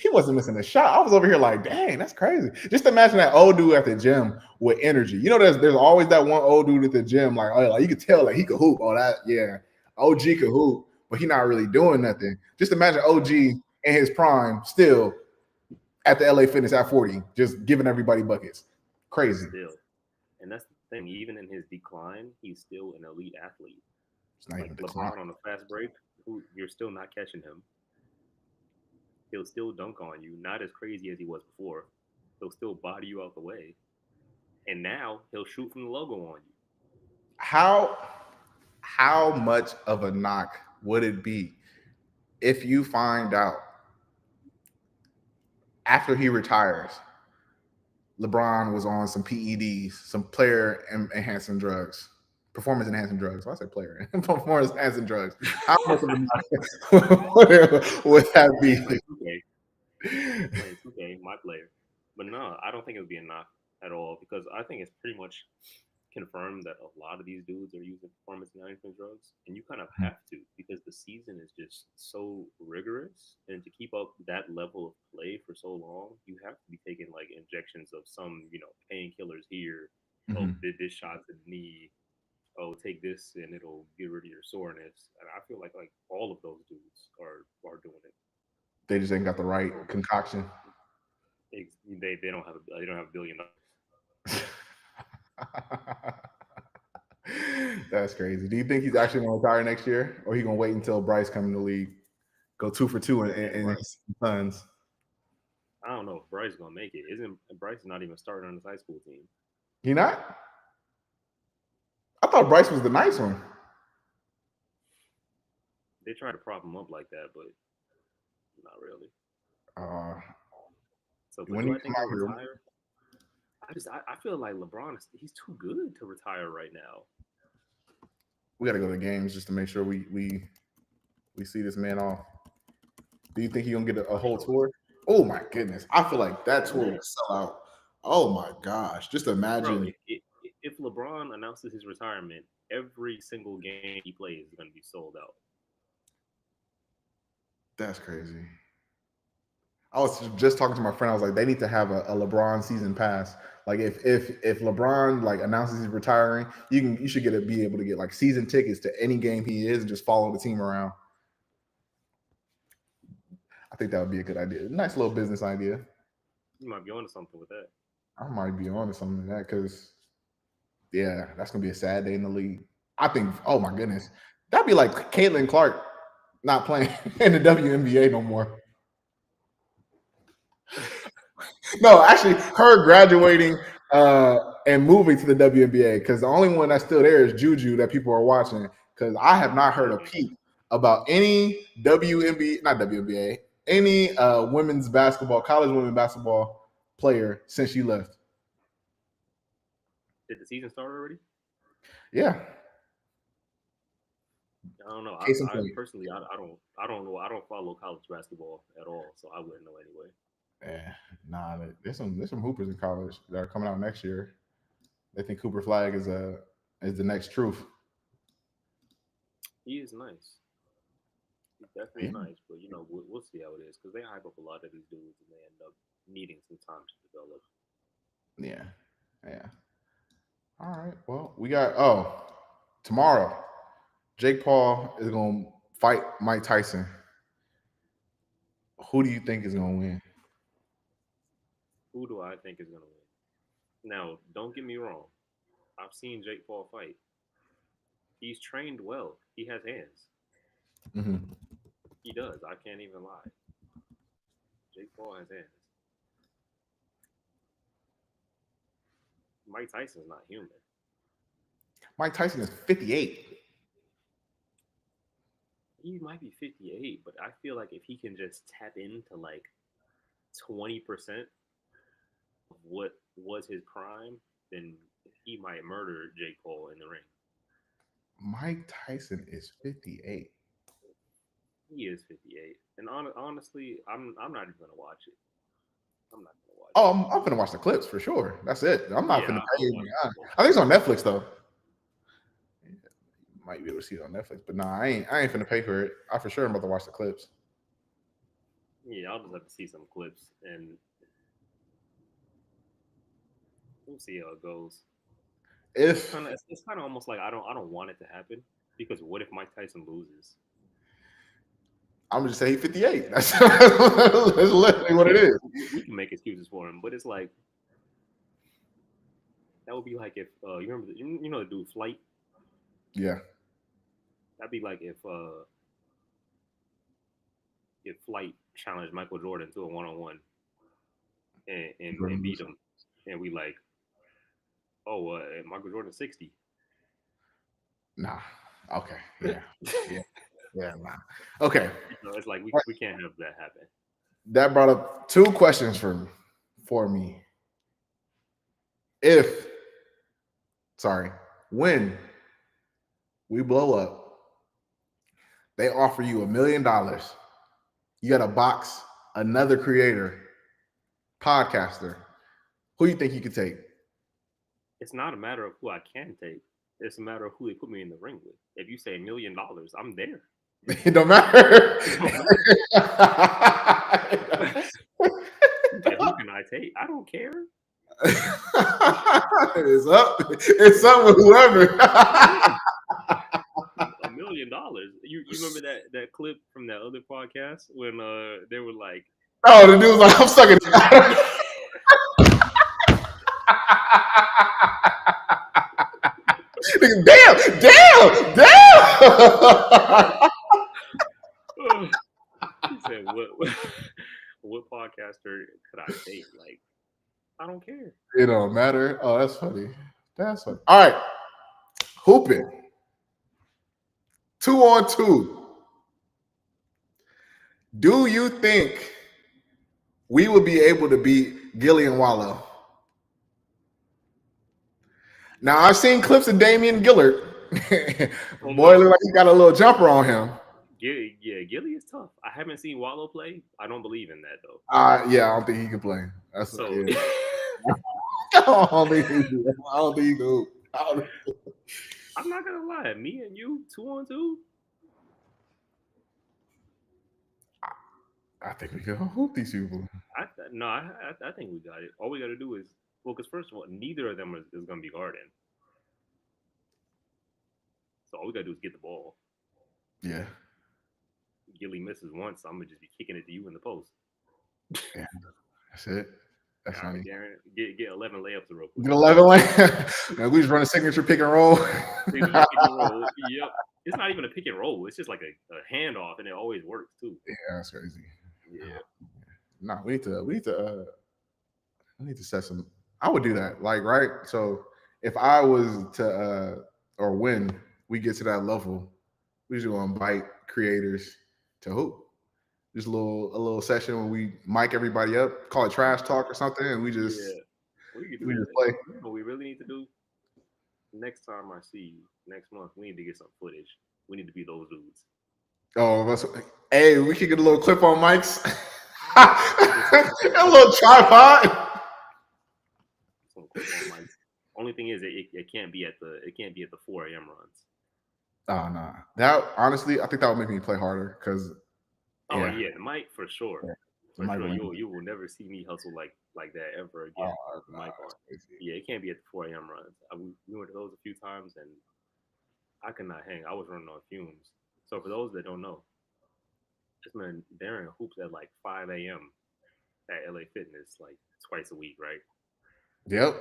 He wasn't missing a shot. I was over here like, dang, that's crazy. Just imagine that old dude at the gym with energy. You know, there's always that one old dude at the gym, like, oh, like you could tell like he could hoop. Oh, that yeah, OG could hoop, but he not really doing nothing. Just imagine OG in his prime, still at the LA Fitness at 40, just giving everybody buckets. Crazy. Still, and that's the thing. Even in his decline, he's still an elite athlete. It's not even Like decline. LeBron on a fast break, who you're still not catching him. He'll still dunk on you, not as crazy as he was before. He'll still body you out the way, and now he'll shoot from the logo on you. How much of a knock would it be if you find out after he retires, LeBron was on some PEDs, some player enhancing drugs, performance enhancing drugs. Well, I say player performance enhancing drugs. How much of a knock would that be? Playing 2K, playing 2K, my player. But no, I don't think it would be a knock at all because I think it's pretty much confirmed that a lot of these dudes are using performance enhancement drugs, and you kind of have to because the season is just so rigorous, and to keep up that level of play for so long, you have to be taking like injections of some, painkillers here. Oh, Mhm. this shot's in the knee. Oh, take this and it'll get rid of your soreness. And I feel like all of those dudes are doing it. They just ain't got the right So concoction. they don't have $1 billion. That's crazy. Do you think he's actually going to retire next year, or he going to wait until Bryce comes in the league, go 2 for 2 Man, in his Suns? I don't know if Bryce is gonna make it. Isn't Bryce not even starting on his high school team? He not? I thought Bryce was the nice one. They try to prop him up like that, but not really. Uh, So, but when do he I come think he'll out here, retire? I feel like LeBron he's too good to retire right now. we got to go to the games just to make sure we see this man off. Do you think he gonna get a For whole sure. tour? Oh my goodness, I feel like that tour Yeah, would sell out. Oh my gosh, just bro. imagine. If LeBron announces his retirement, every single game he plays is gonna be sold out. That's crazy. I was just talking to my friend. I was like, they need to have a LeBron season pass. Like if LeBron like announces he's retiring, you should be able to get like season tickets to any game he is and just follow the team around. I think that would be a good idea. Nice little business idea. You might be onto something with that. I might be on to something like that because yeah, that's gonna be a sad day in the league. I think. Oh my goodness, that'd be like Caitlin Clark not playing in the WNBA no more. No, actually, her graduating and moving to the WNBA because the only one that's still there is Juju that people are watching. Because I have not heard a Mm-hmm. peep about any WNBA, not WNBA, any women's basketball, college women basketball player since she left. Did the season start already? Yeah, I don't know. case in I point. personally, I don't know. I don't follow college basketball at all, so I wouldn't know anyway. Yeah, nah, there's some hoopers in college that are coming out next year. They think Cooper Flag is the next truth. He is nice. He's definitely Yeah, nice, but we'll see how it is because they hype up a lot of these dudes and they end up needing some time to develop. yeah, yeah. All right. Well, we got tomorrow. Jake Paul is gonna fight Mike Tyson. Who do you think is gonna win? Who do I think is gonna win? Now, don't get me wrong. I've seen Jake Paul fight. He's trained well. He has hands. Hmm. He does. I can't even lie. Jake Paul has hands. Mike Tyson's not human. Mike Tyson is 58. He might be 58, but I feel like if he can just tap into like 20% of what was his prime, then he might murder Jake Paul in the ring. Mike Tyson is 58. He is 58, and honestly, I'm not even gonna watch it. I'm not gonna watch Oh, it. I'm finna watch the clips for sure. That's it. I'm not Yeah, finna I'll pay. watch the clips. I think it's on Netflix though. Might be able to see it on Netflix, but nah, I ain't finna pay for it. I for sure am about to watch the clips. Yeah, I'll just have to see some clips, and we'll see how it goes. If It's kind of almost like I don't want it to happen because what if Mike Tyson loses? I'm gonna just say he's 58. That's literally what it is. We can make excuses for him, but it's like that would be like if you remember you know the dude Flight. Yeah. That'd be like if Flight challenged Michael Jordan to a 1-on-1 and beat him, and we like, oh, Michael Jordan 60. Nah. Okay. Yeah. Yeah. Yeah. Nah. Okay. It's like we can't have that happen. That brought up two questions for me. If sorry, when we blow up, they offer you $1 million. You got to box another creator, podcaster. Who you think you could take? It's not a matter of who I can take. It's a matter of who they put me in the ring with. If you say $1 million, I'm there. It don't matter. It don't matter. Who can I take? I don't care. It's up. It's up with whoever. $1 million. You remember that clip from that other podcast when they were like, Oh, the dude was like, I'm sucking. Damn, damn, damn. he said, what podcaster could I take? Like, I don't care. It don't matter. Oh, that's funny. That's funny. All right. Hooping. 2-on-2. Do you think we would be able to beat Gilly and Wallow? Now, I've seen clips of Damian Gillard. Boy, look like he got a little jumper on him. Gilly is tough. I haven't seen Wallow play. I don't believe in that though. Yeah, I don't think he can play. That's So yeah. I don't think he can hoop. I'm not gonna lie. Me and you, 2-on-2. I think we can hoop these people. I think we got it. All we got to do is because first of all, neither of them is gonna be guarding. So all we gotta do is get the ball. Yeah. Gilly misses once, I'm gonna just be kicking it to you in the post. Yeah, that's it. That's funny. Darren, get 11 layups real quick. Get 11 layups. We just run a signature pick and roll. Yep. It's not even a pick and roll. It's just like a handoff, and it always works too. Yeah, that's crazy. Yeah. No, we need to set some. I would do that. Like, right. So if I was to or when we get to that level, we just gonna invite creators to hoop. Just a little session where we mic everybody up, call it trash talk or something, and we just we just play. What we really need to do next time I see you next month, we need to get some footage. We need to be those dudes. Oh, hey, we could get a little clip on mics. A little tripod. Some clip on mics. Only thing is, it can't be at the 4 a.m. runs. Oh no, that honestly, I think that would make me play harder because. Oh yeah, the mic for sure. Yeah. For sure, you will never see me hustle like that ever again. The mic on. Yeah, it can't be at the 4 a.m. runs. We went to those a few times, and I could not hang. I was running on fumes. So for those that don't know, this man Darren hoops at like 5 a.m. at LA Fitness like twice a week, right? Yep.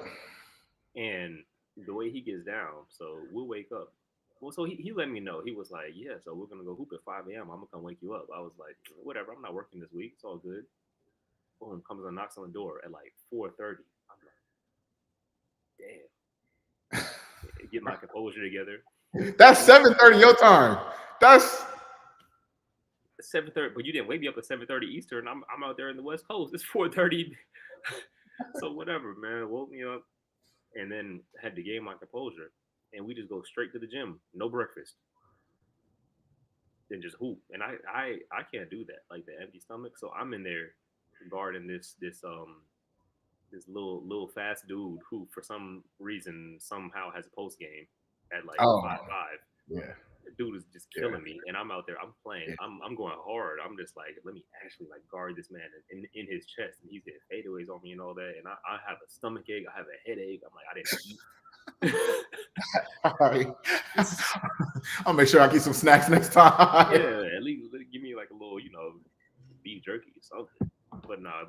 And the way he gets down, so we'll wake up. Well, so he let me know. He was like, yeah, so we're gonna go hoop at 5 a.m. I'm gonna come wake you up. I was like, whatever, I'm not working this week. It's all good. Boom, comes and knocks on the door at like 4:30. I'm like, damn. Get my composure together. That's 7:30 your time. That's 7:30, but you didn't wake me up at 7:30 Eastern. I'm out there in the West Coast. It's 4:30. So whatever, man. Woke me up and then had to gain my composure. and we just go straight to the gym, no breakfast, then just hoop. And I can't do that, like the empty stomach. So I'm in there guarding this little fast dude who for some reason somehow has a post game at like Oh, 5'5". yeah, The dude is just yeah, killing me, and I'm out there. I'm playing. yeah. I'm going hard. I'm just like, let me actually like guard this man in his chest, and he's getting fadeaways on me and all that. And I have a stomach ache. I have a headache. I'm like, I didn't eat. All right. I'll make sure I get some snacks next time. Yeah, at least give me like a little, beef jerky or something. But nah,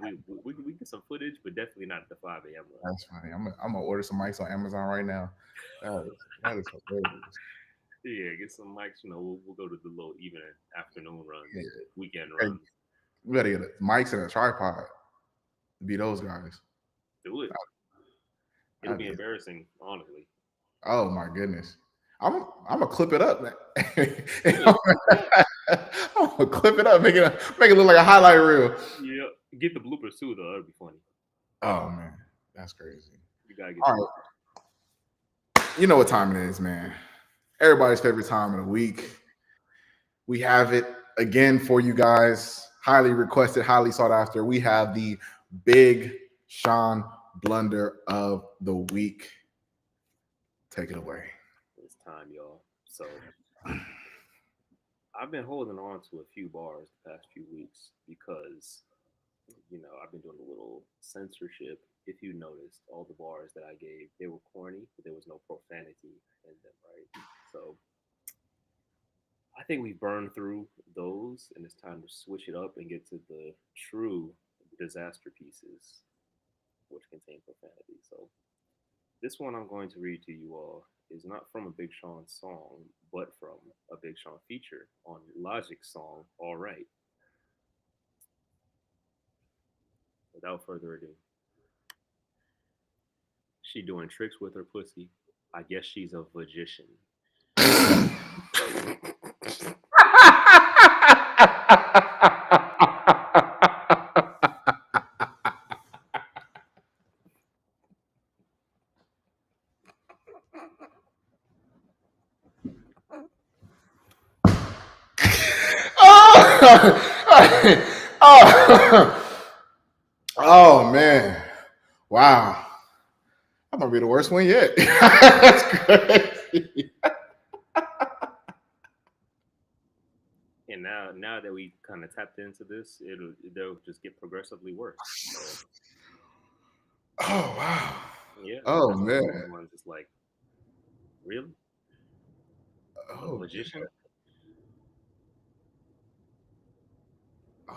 we get some footage, but definitely not at the 5 a.m. one. That's funny. I'm gonna order some mics on Amazon right now. That is hilarious. Yeah, get some mics. We'll go to the little evening, afternoon runs, Yeah. weekend Hey, runs. we gotta get mics and a tripod to be those guys. Do it. It'll I be did. embarrassing, honestly. Oh my goodness. I'm gonna clip it up, man. Yeah, I'm gonna clip it up, make it look like a highlight reel. yeah. Get the bloopers too, though. That'd be funny. Oh man, that's crazy. You gotta get. All right, you know what time it is, man. Everybody's favorite time of the week. We have it again for you guys. Highly requested, highly sought after. We have the Big Sean Blunder of the week. Take it away. It's time, y'all. So I've been holding on to a few bars the past few weeks because I've been doing a little censorship. If you noticed, all the bars that I gave, they were corny, but there was no profanity in them, right? So I think we burned through those, and it's time to switch it up and get to the true disaster pieces, which contain profanity. So this one I'm going to read to you all is not from a Big Sean song, but from a Big Sean feature on Logic's song, All Right. Without further ado, she doing tricks with her pussy. I guess she's a magician. oh, oh man. Wow. That might be the worst one yet. That's crazy. And now that we kind of tapped into this, they'll just get progressively worse. So, Oh wow. yeah. Oh That's man. one's just like, really? A Oh, magician?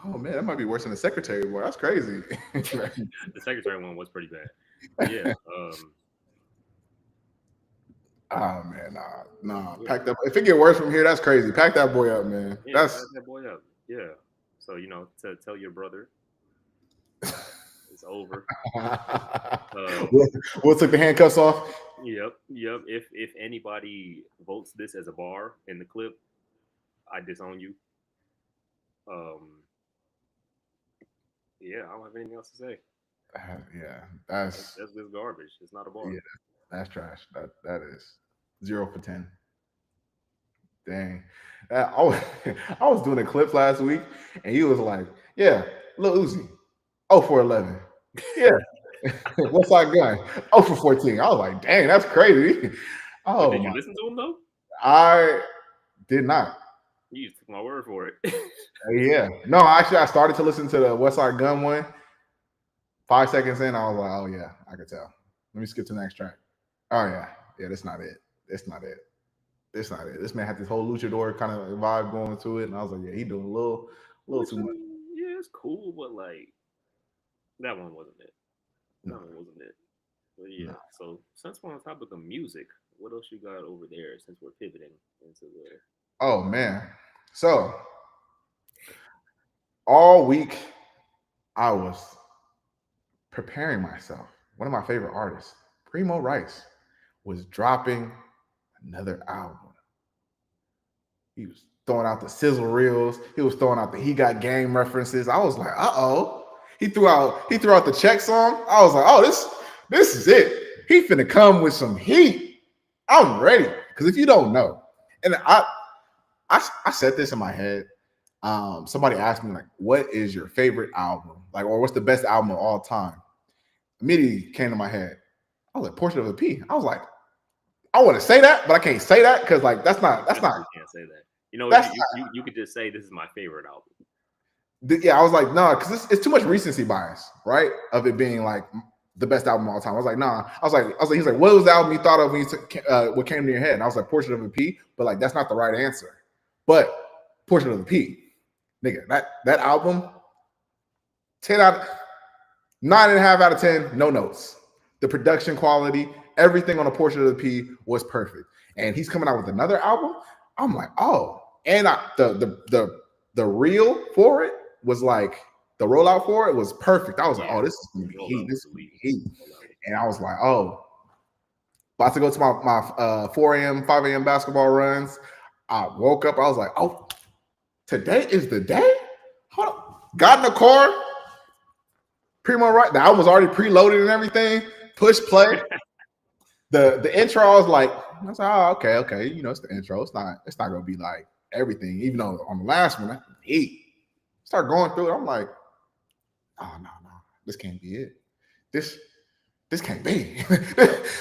oh man, that might be worse than the secretary boy. That's crazy. The secretary one was pretty bad. But yeah. Oh man, nah. Yeah. Pack that. If it get worse from here, that's crazy. Pack that boy up, man. Yeah, That's pack that boy up. Yeah. So to tell your brother, it's over. We'll take the handcuffs off. Yep. If anybody votes this as a bar in the clip, I disown you. Yeah, I don't have anything else to say. Yeah, That's just garbage. It's not a bar. yeah, that's trash. That is 0 for 10. Dang. I was doing a clip last week, and he was like, "Yeah, Lil Uzi, 0 for 11. Yeah, what's our gun? 0 for 14." I was like, "Dang, that's crazy." But Oh did my! you listen to him though? I did not. You just took my word for it. Yeah, no, actually, I started to listen to the West Side Gun one. 5 seconds in, I was like, "Oh yeah, I could tell." Let me skip to the next track. Oh yeah, that's not it. That's not it. That's not it. This man had this whole luchador kind of vibe going to it, and I was like, "Yeah, he doing a little Which, too much." yeah, it's cool, but like that one wasn't it. That No, one wasn't it. But yeah. no. So since we're on topic of music, what else you got over there? Since we're pivoting into the Oh man. So all week I was preparing myself. One of my favorite artists, Primo Rice, was dropping another album. He was throwing out the sizzle reels. He was throwing out the he got game references. I was like, uh-oh. He threw out the check song. I was like, oh, this is it. He finna come with some heat. I'm ready. Because if you don't know, and I said this in my head. Somebody asked me like, "What is your favorite album? Like, or what's the best album of all time?" Immediately came to my head. I was like, "Portrait of a P." I was like, I want to say that, but I can't say that because like that's not You definitely can't say that. You know, that's you could just say this is my favorite album. yeah. I was like, nah, because it's too much recency bias, right? Of it being like the best album of all time. I was like, nah. I was like, he's like, what was the album you thought of when you what came to your head? And I was like, Portrait of a P, but like that's not the right answer. But Portrait of a P, nigga, that album, 10 out, 9.5 out of 10, no notes. The production quality, everything on a Portrait of the P was perfect. And he's coming out with another album. I'm like, oh, and the reel for it was like the rollout for it was perfect. I was like, oh, this is gonna be heat. This is gonna be heat. And I was like, oh, about to go to my 4 a.m., 5 a.m. basketball runs. I woke up. I was like, oh, today is the day. Hold on. Got in the car. Primo right. The album was already preloaded and everything. Push play. The intro, I was like, oh, okay. You know, it's the intro. It's not gonna be like everything. Even though on the last one, start going through it. I'm like, oh no, this can't be it. This can't be.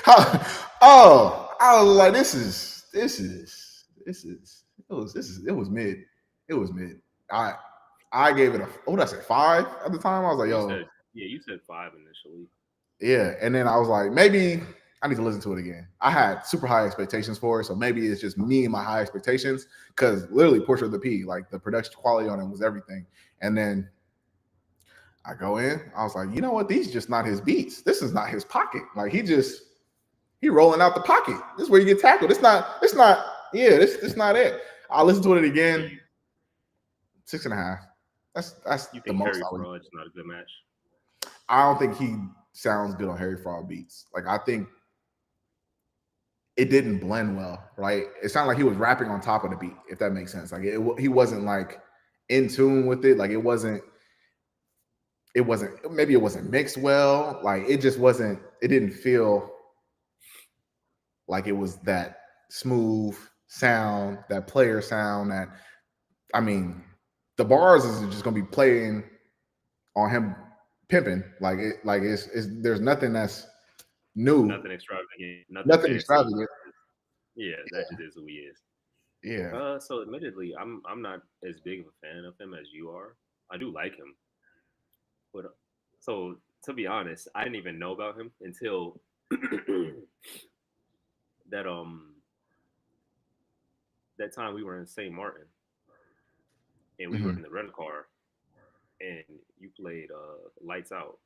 I was like, it was mid. It was mid. I gave it what did I say, 5 at the time? I was like, you said 5 initially. Yeah, and then I was like, maybe I need to listen to it again. I had super high expectations for it, so maybe it's just me and my high expectations. Because literally, Portrait of the P, like the production quality on it was everything. And then I go in, I was like, you know what? These just not his beats. This is not his pocket. Like he rolling out the pocket. This is where you get tackled. It's not. Yeah, this not it. I listened to it again. 6.5. That's you the think most. Harry Fraud's not a good match? I don't think he sounds good on Harry Fraud beats. Like I think it didn't blend well, right? It sounded like he was rapping on top of the beat, if that makes sense. Like he wasn't like in tune with it. Like it wasn't. Maybe it wasn't mixed well. Like it just wasn't. It didn't feel like it was that smooth sound, that player sound. That I mean, the bars is just gonna be playing on him pimping. Like it's there's nothing that's new. Nothing extravagant. Nothing extravagant. Yeah, that just is who he is. Yeah. So admittedly, I'm not as big of a fan of him as you are. I do like him, but so to be honest, I didn't even know about him until that that time we were in St. Martin and we were in the rental car and you played Lights Out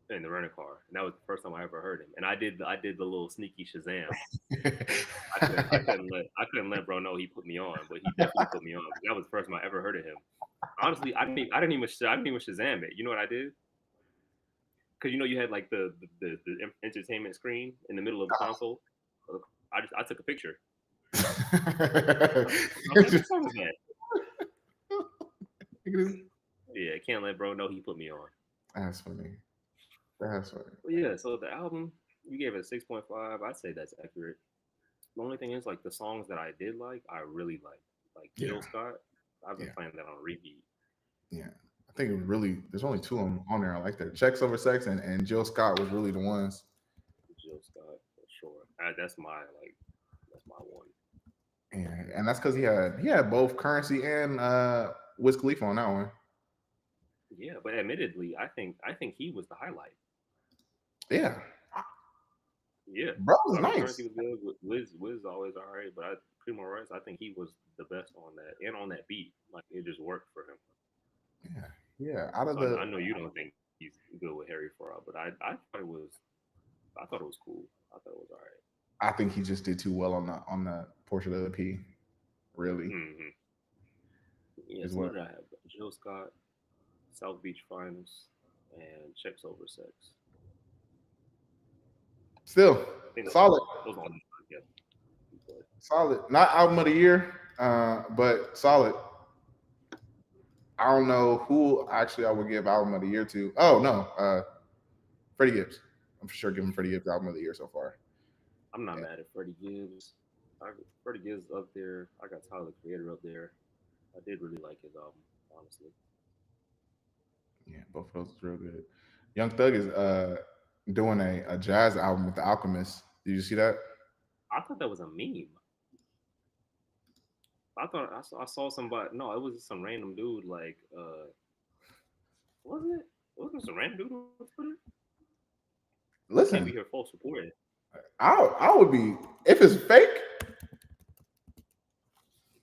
in the rental car, and that was the first time I ever heard him. And I did the little sneaky Shazam. I couldn't let bro know he put me on, but he definitely put me on. That was the first time I ever heard of him. Honestly, I didn't even Shazam it. You know what I did? Because you know you had like the entertainment screen in the middle of the console. I took a picture. I was like, what song is that? Yeah, can't let bro know he put me on. That's funny. That's funny. But yeah, so the album you gave it a 6.5. I'd say that's accurate. The only thing is like the songs that I did like, I really like Jill Scott. I've been playing that on repeat. Yeah. I think it was really there's only 2 on there. I like that. Checks Over Sex and Jill Scott was really the ones. Jill Scott for sure. That's my one. And that's because he had both Currency and Wiz Khalifa on that one. Yeah, but admittedly, I think he was the highlight. Yeah. Yeah. Bro was nice. Currency was good. Wiz always all right, but Primo Rice, I think he was the best on that and on that beat. Like it just worked for him. Yeah. I know you don't think he's good with Harry Fraud, but I thought it was cool. I thought it was all right. I think he just did too well on the Portrait of the P. Really. Mm-hmm. Yeah, so what did I have? Jill Scott, South Beach Finest, and Checks Over Sex. Still solid. Yeah. Solid. Not album of the year, but solid. I don't know who actually I would give album of the year to. Oh no, Freddie Gibbs. I'm for sure giving Freddie Gibbs album of the year so far. I'm not Yeah, mad at Freddie Gibbs. Freddie Gibbs up there. I got Tyler the Creator up there. I did really like his album, honestly. yeah, both of those is real good. Young Thug is doing a jazz album with the Alchemist. Did you see that? I thought that was a meme. I saw somebody. No, it was just some random dude. Like, wasn't it? Wasn't it some random dude on Twitter? Can't be Listen, here full support. I would be if it's fake,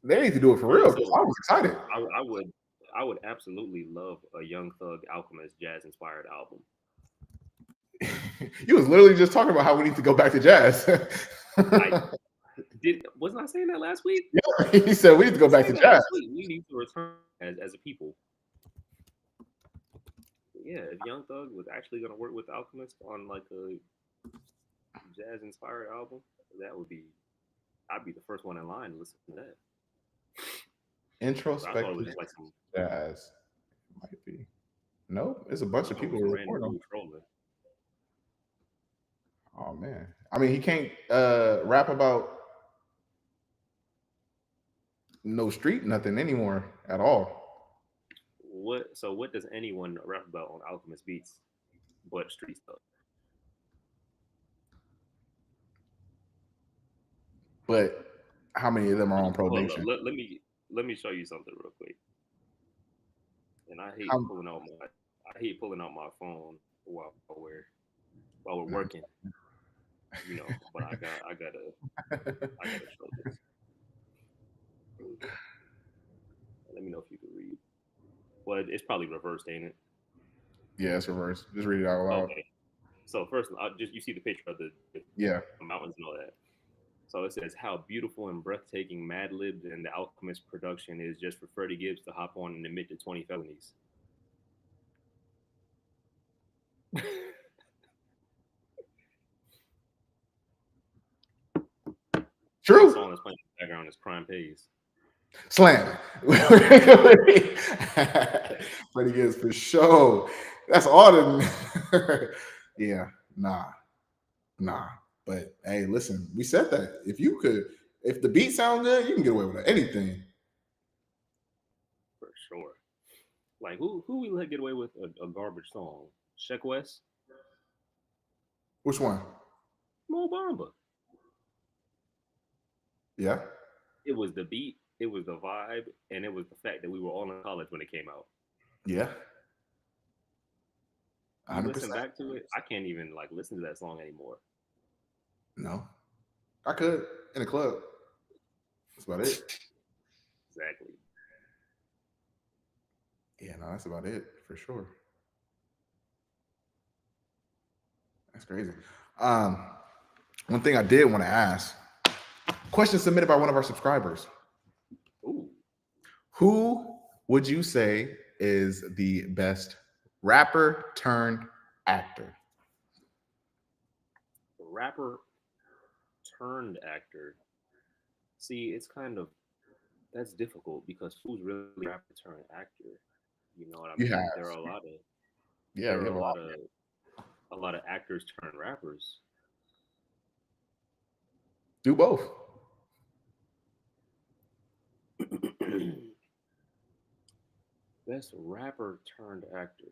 they need to do it for All right, real because so I was excited. I would absolutely love a Young Thug Alchemist jazz inspired album. You was literally just talking about how we need to go back to jazz. I wasn't I saying that last week? Yeah, he said we need to I go was back to saying that jazz. last week. We need to return as a people. Yeah, if Young Thug was actually gonna work with Alchemist on like a jazz inspired album, that would be I'd be the first one in line to listen to that. But I thought it was Introspective just like some jazz might be. Nope, it's a bunch I of thought it was people some who random report on. dude trolling. Oh man, I mean he can't rap about no street nothing anymore at all. What does anyone rap about on Alchemist Beats but street stuff? But how many of them are on Hold up, probation? let me show you something real quick. And How I hate pulling out my phone while we're working, but I gotta show this. Here we go. Let me know if you can read. Well, it's probably reversed, ain't it? yeah, it's reverse. Just read it out loud. Okay. So first, you see the picture of the Yeah. mountains and all that. So it says how beautiful and breathtaking Mad Libs and the Alchemist production is just for Freddie Gibbs to hop on and admit to 20 felonies. And the True. song that's playing in the background is Crime Pays. Slam. Freddie Gibbs for sure. That's all the yeah, nah. But hey, listen, we said that. If the beat sound good, you can get away with anything. For sure. Like who we let get away with a garbage song? Sheck West, Which one? Mo Bamba. Yeah. It was the beat, it was the vibe, and it was the fact that we were all in college when it came out. Yeah. You listen 100%. back to it, I can't even like listen to that song anymore. No. I could in a club. That's about it. Exactly. Yeah, no, that's about it for sure. That's crazy. Um, one thing I did want to ask, question submitted by one of our subscribers. Ooh, Who would you say is the best rapper turned actor? rapper turned actor. See, it's kind of that's difficult because who's really a rapper turned actor? You know what I You mean? have, yeah, There we are have a lot. a lot of actors turned rappers. Do both. Best rapper turned actor.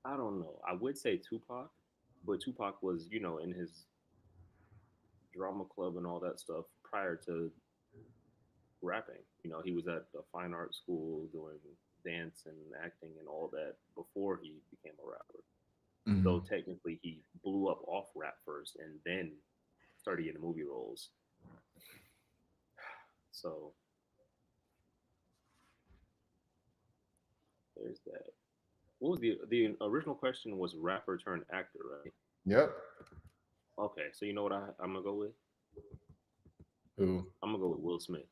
I don't know. I would say Tupac, but Tupac was, in his drama club and all that stuff prior to rapping. He was at a fine art school doing dance and acting and all that before he became a rapper. Though Mhm. technically he blew up off rap first and then started getting movie roles. So there's that. What was the original question was rapper turned actor, right? Yep. Okay, so you know what I'm gonna go with? Who I'm gonna go with Will Smith.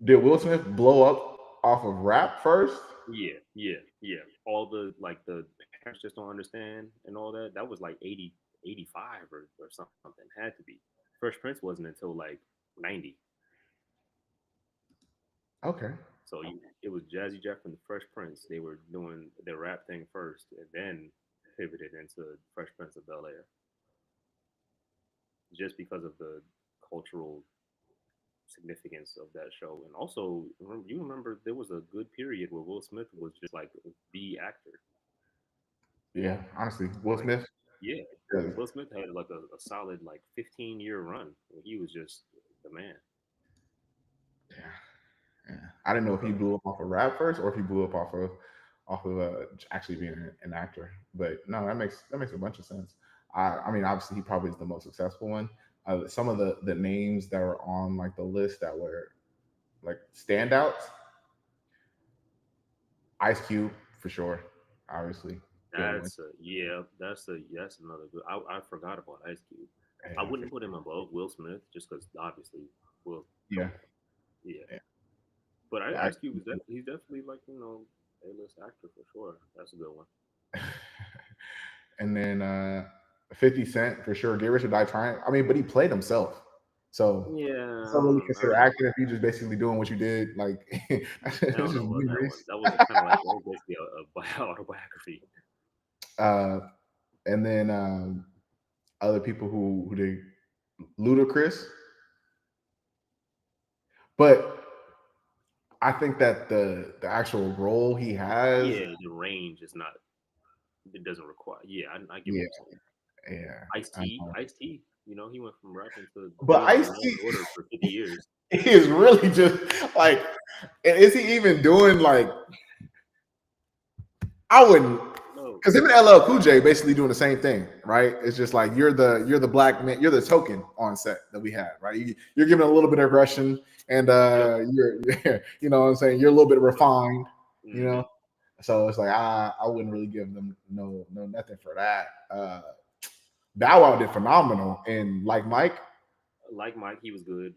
did Will Smith blow up off of rap first? Yeah, yeah, yeah. All the like the parents just don't understand and all that. That was like 80, 85 or something. Had to be. Fresh Prince wasn't until like 90. Okay. So it was Jazzy Jeff and the Fresh Prince. They were doing their rap thing first, and then pivoted into Fresh Prince of Bel Air just because of the cultural significance of that show. And also, you remember there was a good period where Will Smith was just like the actor. Yeah, honestly, Will Like, Smith. yeah, Yeah, Will Smith had like a solid like 15-year run where he was just the man. yeah. I didn't know if he But blew up off of rap first or if he blew up off of actually being an actor. But no, that makes a bunch of sense. I mean, obviously, he probably is the most successful one. Some of the names that were on like the list that were like standouts, Ice Cube for sure, obviously, good one. that's another good. I forgot about Ice Cube. I Yeah, wouldn't put him above Will Smith just because obviously Will. Come yeah, on, yeah. yeah. But Yeah. Ice Cube is he's definitely like A-list actor for sure. That's a good one. And then 50 Cent for sure. Get Rich or Die Trying. I mean, but he played himself. So Yeah, it's not really I consider don't know. acting if you just basically doing what you did. Like it's I don't know just about that one. memories. That was kind of like that was basically a autobiography. Uh, and then other people who did Ludacris. But I think that the actual role he has, Yeah, the range is not. It doesn't require. Yeah, I get what yeah, you're saying. yeah. Ice I T, know. Ice T. He went from rapping to But being on Ice Law T and Order for 50 years. is really just like, and is he even doing like? I wouldn't, No, because him and LL Cool J basically doing the same thing, right? It's just like you're the black man, you're the token on set that we had, right? You're giving a little bit of aggression, and yep, you're you know what I'm saying, you're a little bit refined, you mm-hmm. know. So it's like I wouldn't really give them no nothing for that. Bow Wow did phenomenal, and like Mike, Like Mike, he was good.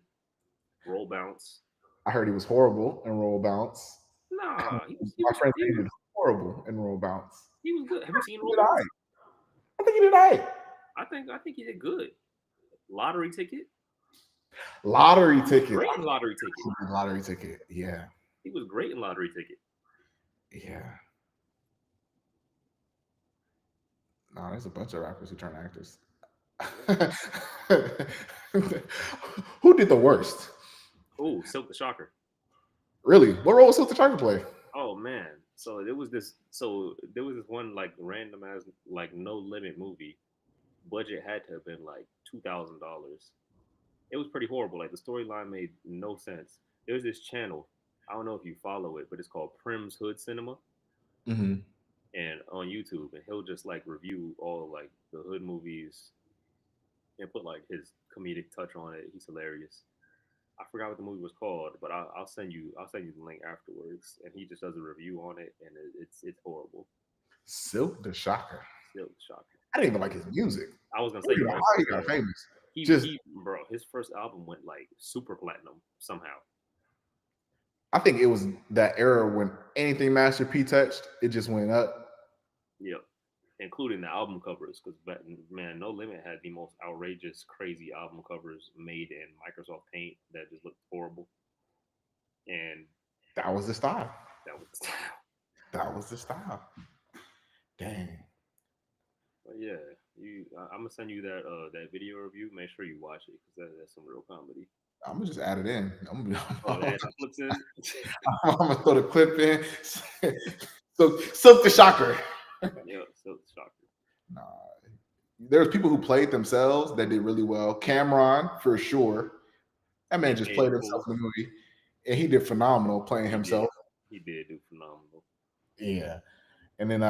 Roll bounce. I heard he was horrible in Roll Bounce. Nah, My friend said he did horrible in Roll Bounce. he was good. Have you seen He Roll did all Bounce? right. I think he did all right. I think he did good. Lottery Ticket. Lottery He was ticket. great in Lottery Ticket. Lottery ticket. Yeah. He was great in Lottery Ticket. Yeah. No, there's a bunch of rappers who turn actors. Yeah. Who did the worst? Oh, Silk the Shocker. Really? What role was Silk the Shocker play? Oh man. So there was this one like random as like no limit movie. Budget had to have been like $2,000. It was pretty horrible. Like the storyline made no sense. There's this channel. I don't know if you follow it, but it's called Prim's Hood Cinema, Mm-hmm. and on YouTube, and he'll just like review all like the hood movies and put like his comedic touch on it. He's hilarious. I forgot what the movie was called, but I'll send you the link afterwards. And he just does a review on it, and it's horrible. Silk the Shocker. Still shocking. I didn't even like his music. I was gonna I say don't he even know also how he got famous. Just, he bro, his first album went like super platinum somehow. I think it was that era when anything Master P touched, it just went up. Yep, including the album covers, because man, No Limit had the most outrageous, crazy album covers made in Microsoft Paint that just looked horrible, and That was the style. that was the style. That was the style. Dang. But yeah, I'm gonna send you that video review. Make sure you watch it because that's some real comedy. I'm gonna just add it in. Oh, they had the clips in. I'm gonna throw the clip in. So Silk the Shocker. Yeah, so shocker. Nah, there's people who played themselves that did really well. Cameron, for sure. That man just AKA played the himself Fool. in the movie, and he did phenomenal playing He did. himself. He did do phenomenal. Yeah, and then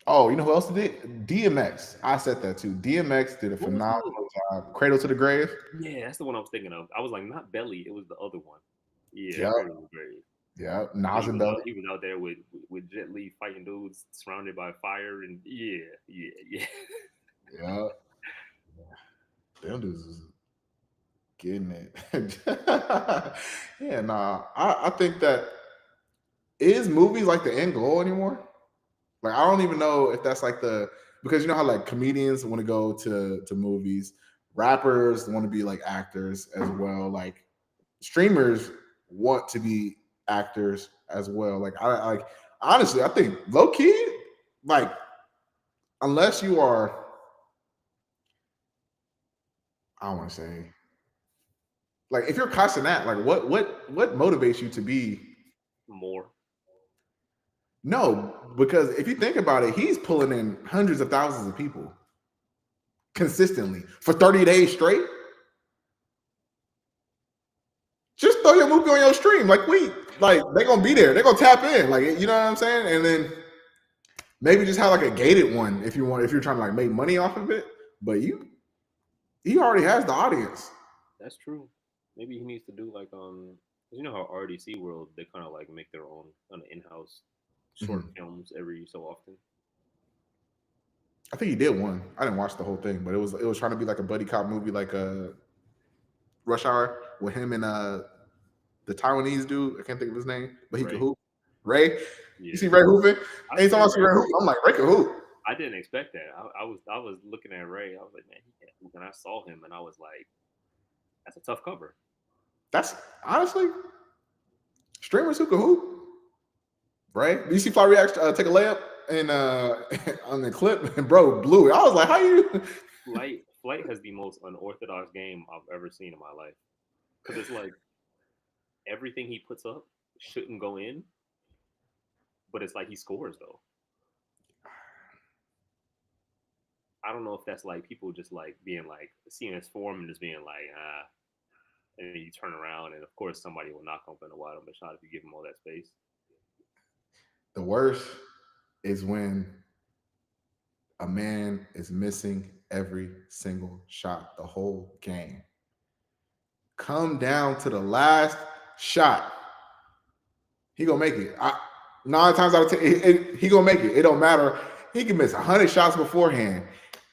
oh, you know who else did? DMX. I said that too. DMX did a What was the? phenomenal job. Cradle to the Grave. Yeah, that's the one I was thinking of. I was like, not Belly. It was the other one. Yeah, Yep, Cradle of the Grave. yep. When Nas and Belly. he was out there with Jet Li fighting dudes surrounded by fire and yeah. Yep. Them dudes is getting it. Yeah, nah. I think that is movies like the end goal anymore? Like I don't even know if that's like the, because you know how like comedians want to go to movies, rappers want to be like actors as well. Like streamers want to be actors as well. Like I like honestly, I think low key. like unless you are, I don't want to say, like if you're Casanat, like what motivates you to be More. no? Because if you think about it, he's pulling in hundreds of thousands of people consistently for 30 days straight. Just throw your movie on your stream, like they're gonna be there, they're gonna tap in, like you know what I'm saying, and then maybe just have like a gated one if you're trying to like make money off of it, but he already has the audience. That's true. Maybe he needs to do like 'cause you know how RDC World they kind of like make their own kind of in-house short Mhm. films every so often. I think he did one. I didn't watch the whole thing, but it was trying to be like a buddy cop movie, like a Rush Hour with him and the Taiwanese dude. I can't think of his name, but he could Ray. hoop. Ray, you Yeah. see Ray hooping? I Anytime see I see Ray Ray hoop, hoop. I'm like Ray can hoop. I didn't expect that. I was looking at Ray. I was like, man, he can't hoop. And I saw him, and I was like, that's a tough cover. That's honestly streamers who can hoop. Right? Do you see Fly React take a layup and on the clip and bro blew it? I was like, how you? Flight has the most unorthodox game I've ever seen in my life. Because it's like everything he puts up shouldn't go in, but it's like he scores though. I don't know if that's like people just like being like seeing his form and just being like, and then you turn around and of course somebody will knock open a wide open shot if you give him all that space. The worst is when a man is missing every single shot the whole game. Come down to the last shot. He gonna make it. 9 times out of 10, he gonna make it. It don't matter. He can miss 100 shots beforehand.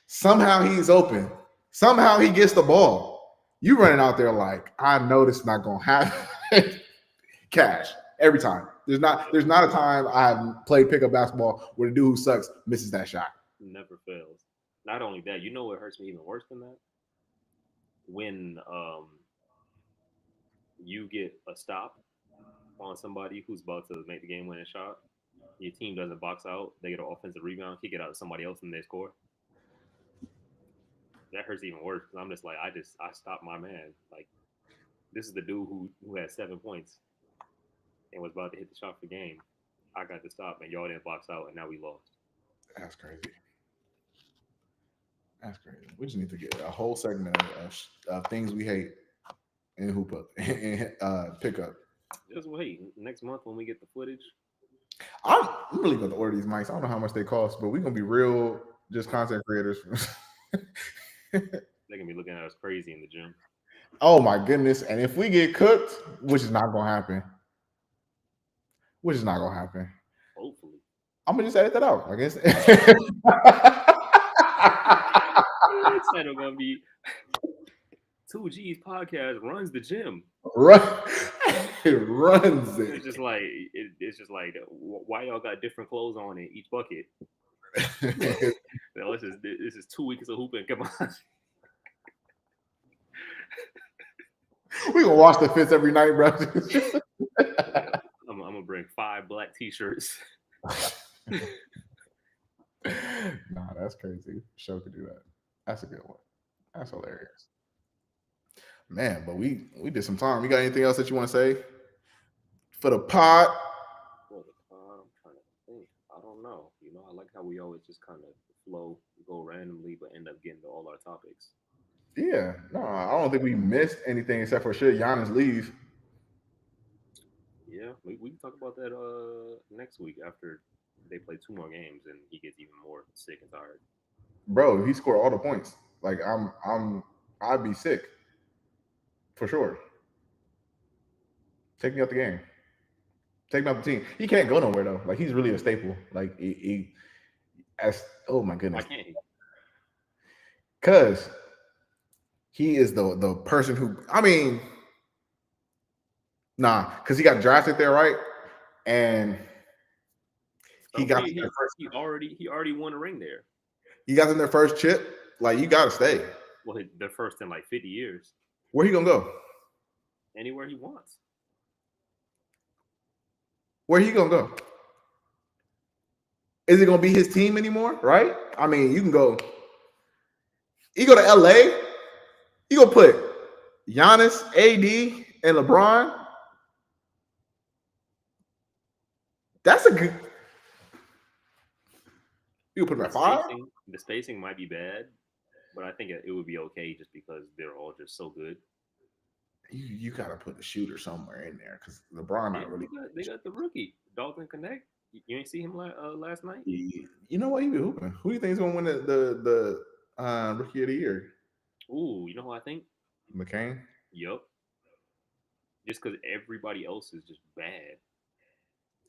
Somehow he's open. Somehow he gets the ball. You running out there like, I know this is not gonna happen. Cash every time. There's not a time I've played pickup basketball where the dude who sucks misses that shot. Never fails. Not only that, you know what hurts me even worse than that? When you get a stop on somebody who's about to make the game winning shot, your team doesn't box out, they get an offensive rebound, kick it out to somebody else, and they score. That hurts even worse because I'm just like, I stopped my man. Like this is the dude who had 7 points and was about to hit the shot for the game. I got to stop, and y'all didn't box out, and now we lost. That's crazy. That's crazy. We just need to get a whole segment of things we hate in hoop up and pickup. Just wait. Next month when we get the footage, I'm really going to order these mics. I don't know how much they cost, but we're going to be real just content creators. they're gonna be looking at us crazy in the gym. Oh my goodness. And if we get cooked, which is not going to happen. Hopefully. I'm going to just edit that out. I guess. It's not gonna be 2G's podcast runs the gym. It runs it. It's just like why y'all got different clothes on in each bucket. This is 2 weeks of hooping. Come on. We gonna wash the fits every night, bro. I'm gonna bring 5 black t-shirts. Nah, that's crazy. Show could do that. That's a good one. That's hilarious. Man, but we did some time. You got anything else that you want to say for the pod? I'm trying to think. I don't know. You know, I like how we always just kind of flow, go randomly, but end up getting to all our topics. Yeah, no, I don't think we missed anything except for shit. Giannis leave. Yeah, we can talk about that next week after they play 2 more games and he gets even more sick and tired. Bro, if he scored all the points, like I'd be sick for sure. Take me out the game. Take me out the team. He can't go nowhere though. Like he's really a staple. Like oh my goodness. Why can't he? Cause he is the person who because he got drafted there, right? And he got he already won a ring there. He got in their first chip. Like you gotta stay. Well, their first in like 50 years. Where he gonna go? Anywhere he wants. Where he gonna go? Is it gonna be his team anymore? Right? I mean, you can go. You go to LA. You gonna put Giannis, AD, and LeBron. That's a good. You can put him at five. The spacing might be bad, but I think it would be okay just because they're all just so good. You gotta put a shooter somewhere in there because LeBron Yeah, not really. they got the rookie Dalton Connect. You ain't see him last night? You know what? He be hooping. Who do you think is gonna win the rookie of the year? Ooh, you know who I think? McCain. Yup. Just because everybody else is just bad.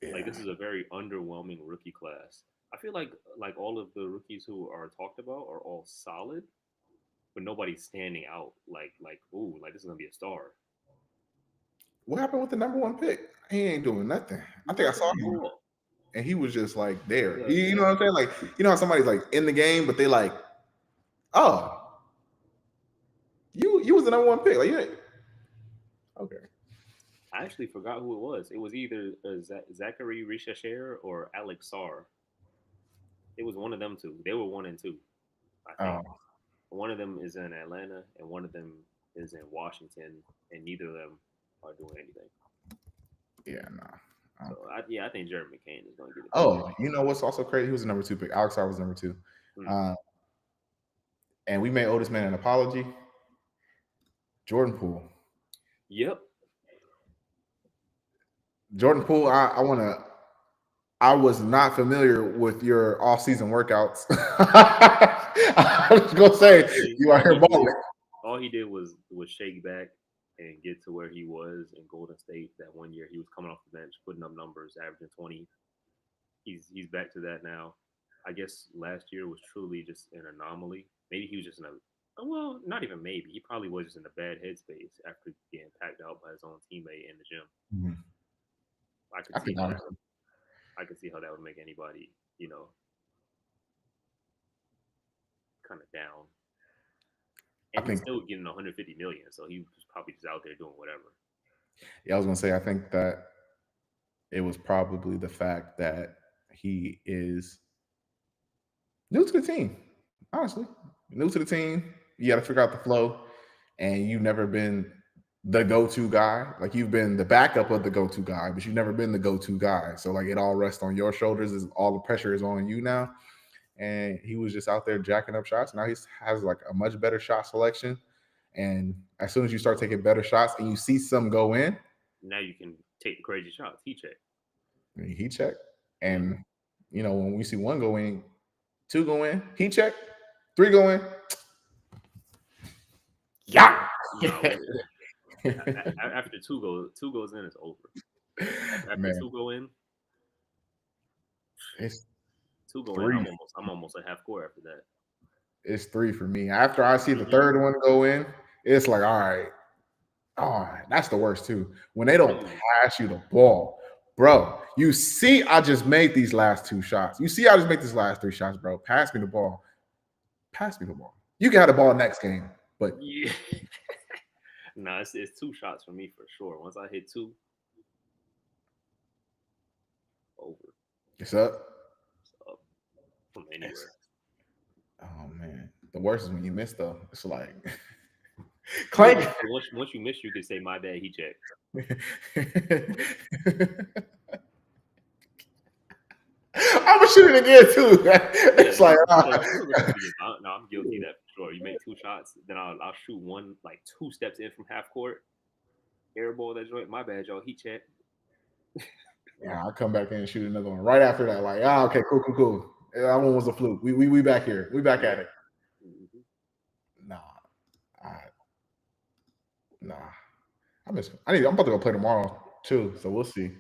Like Yeah. this is a very underwhelming rookie class. I feel like all of the rookies who are talked about are all solid, but nobody's standing out. Like ooh, like this is gonna be a star. What happened with the number one pick? He ain't doing nothing. I think I Nothing saw at him, all. and he was just like there. You know Yeah. what I'm saying? Like you know how somebody's like in the game, but they like, oh, you was the number one pick. Like you ain't okay. I actually forgot who it was. It was either Zachary Richesher or Alex Sarr. It was one of them two. They were 1 and 2, I think. Oh One of them is in Atlanta, and one of them is in Washington, and neither of them are doing anything. yeah, no. So I think Jared McCain is going to get it done. Oh, you know what's also crazy? He was the number two pick. Alex Sarr was number two. Hmm. Uh, and we made Otis Man an apology. Jordan Poole. Yep. Jordan Poole, I want to. I was not familiar with your off-season workouts. I was gonna say Honestly, you are here balling. all he did was shake back and get to where he was in Golden State that 1 year. He was coming off the bench, putting up numbers, averaging 20. He's back to that now. I guess last year was truly just an anomaly. Maybe he was just in a well, not even maybe. He probably was just in a bad headspace after getting packed out by his own teammate in the gym. Mhm. I could I see think how that honestly, I could see how that would make anybody, kind of down. I And he's think still getting 150 million, so he was probably just out there doing whatever. yeah, I was gonna say I think that it was probably the fact that he is new to the team. Honestly, new to the team. You got to figure out the flow, and you've never been the go-to guy. Like you've been the backup of the go-to guy, but you've never been the go-to guy. So like it all rests on your shoulders. Is all the pressure is on you now. And he was just out there jacking up shots. Now he has like a much better shot selection. And as soon as you start taking better shots and you see some go in, Now you can take the crazy shots. He check. he check. Mm-hmm. And when we see one go in, two go in, he check, three go in. Yeah. No, after two goes in, it's over. After Man, two go in, it's two go in. three. I'm almost at half court after that. It's three for me. After I see the Mm-hmm. third one go in, it's like, all right. Oh, that's the worst too. When they don't Dude, pass you the ball, bro. You see, I just made these last two shots. You see, I just made these last three shots, bro. Pass me the ball. Pass me the ball. You can have the ball next game, but yeah. No, it's two shots for me for sure. Once I hit two, over. it's up. It's up from anywhere. Oh man, the worst is when you miss though. It's like Yeah, clank. but once you miss, you can say my bad. He checked. I'm gonna shoot it again too. Yeah, It's like shoot it again. No, I'm guilty of that for sure. You make two shots, then I'll shoot one like 2 steps in from half court, airball that joint. My bad, y'all. He checked. yeah, I'll come back in and shoot another one right after that. Like, okay, cool. Yeah, that one was a fluke. We back here. We back at Yeah. it. Mm-hmm. Nah, I, nah. I'm about to go play tomorrow too. So we'll see.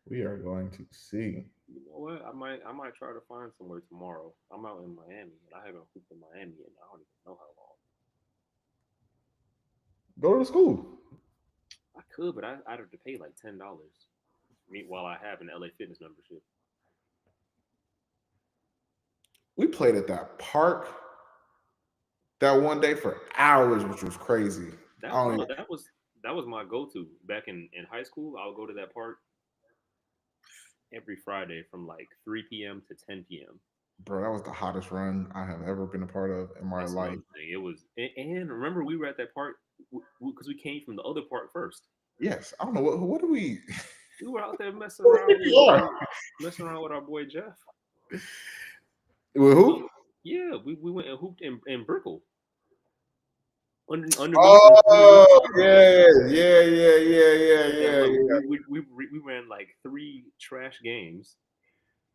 We are going to see. You know what? I might try to find somewhere tomorrow. I'm out in Miami, and I haven't hooped in Miami in I don't even know how long. Go to the school. I could, but I'd have to pay like $10. Meanwhile, I have an LA Fitness membership. We played at that park that one day for hours, which was crazy. I That don't no, even, that was my go-to back in high school. I'll go to that park every Friday from like 3 p.m. to 10 p.m. Bro, that was the hottest run I have ever been a part of in my That's life. another thing. It was, and remember we were at that park because we came from the other park first. Yes, I don't know what do we. We were out there messing What around we are. messing around with our boy Jeff. With who? Yeah, we went and hooped in Brickell underneath the Oh scoreboard. yeah, yeah, yeah, yeah, yeah, And yeah, look, yeah. we ran like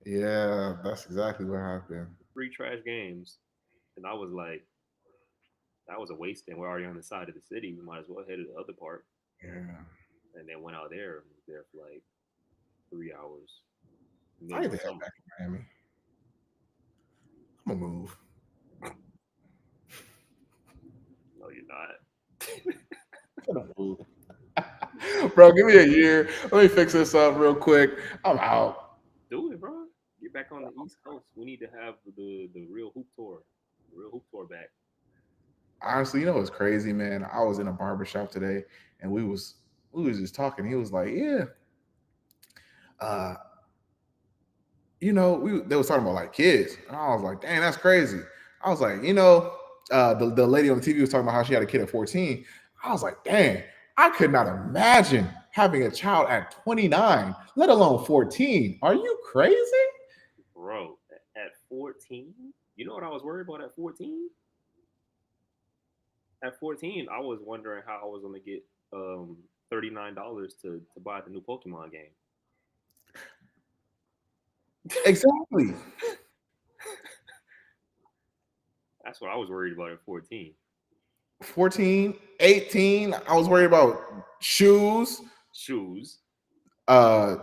Yeah, that's exactly what happened. three trash games, and I was like, that was a waste. And we're already on the side of the city. We might as well head to the other part. Yeah, And then went out there and was there for like 3 hours, I middle get of to head summer. back to Miami. I'm gonna move. No, you're not. I'm gonna move. Bro, give me a year. Let me fix this up real quick. I'm out. Do it, bro. Get back on the East Coast. We need to have the real hoop tour back. Honestly, you know what's crazy, man? I was in a barbershop today and we was just talking. He was like, yeah, uh, they was talking about like kids. And I was like, dang, that's crazy. I was like, the lady on the TV was talking about how she had a kid at 14. I was like, dang, I could not imagine having a child at 29, let alone 14. Are you crazy? Bro, at 14, you know what I was worried about at 14? At 14, I was wondering how I was going to get $39 to buy the new Pokemon game. Exactly. That's what I was worried about at 14. 14, 18, I was worried about shoes. Shoes. Uh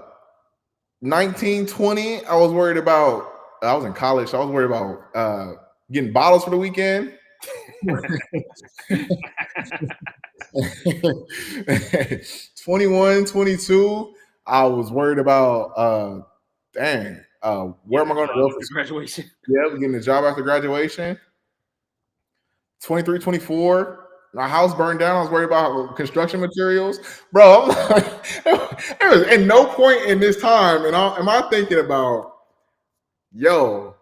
19, 20, I was worried about I was in college, so I was worried about getting bottles for the weekend. 21, 22, I was worried about where am I going to go for graduation? yeah, getting a job after graduation. 23, 24, my house burned down. I was worried about construction materials. Bro, I'm like, there was at no point in this time, and am I thinking about, yo,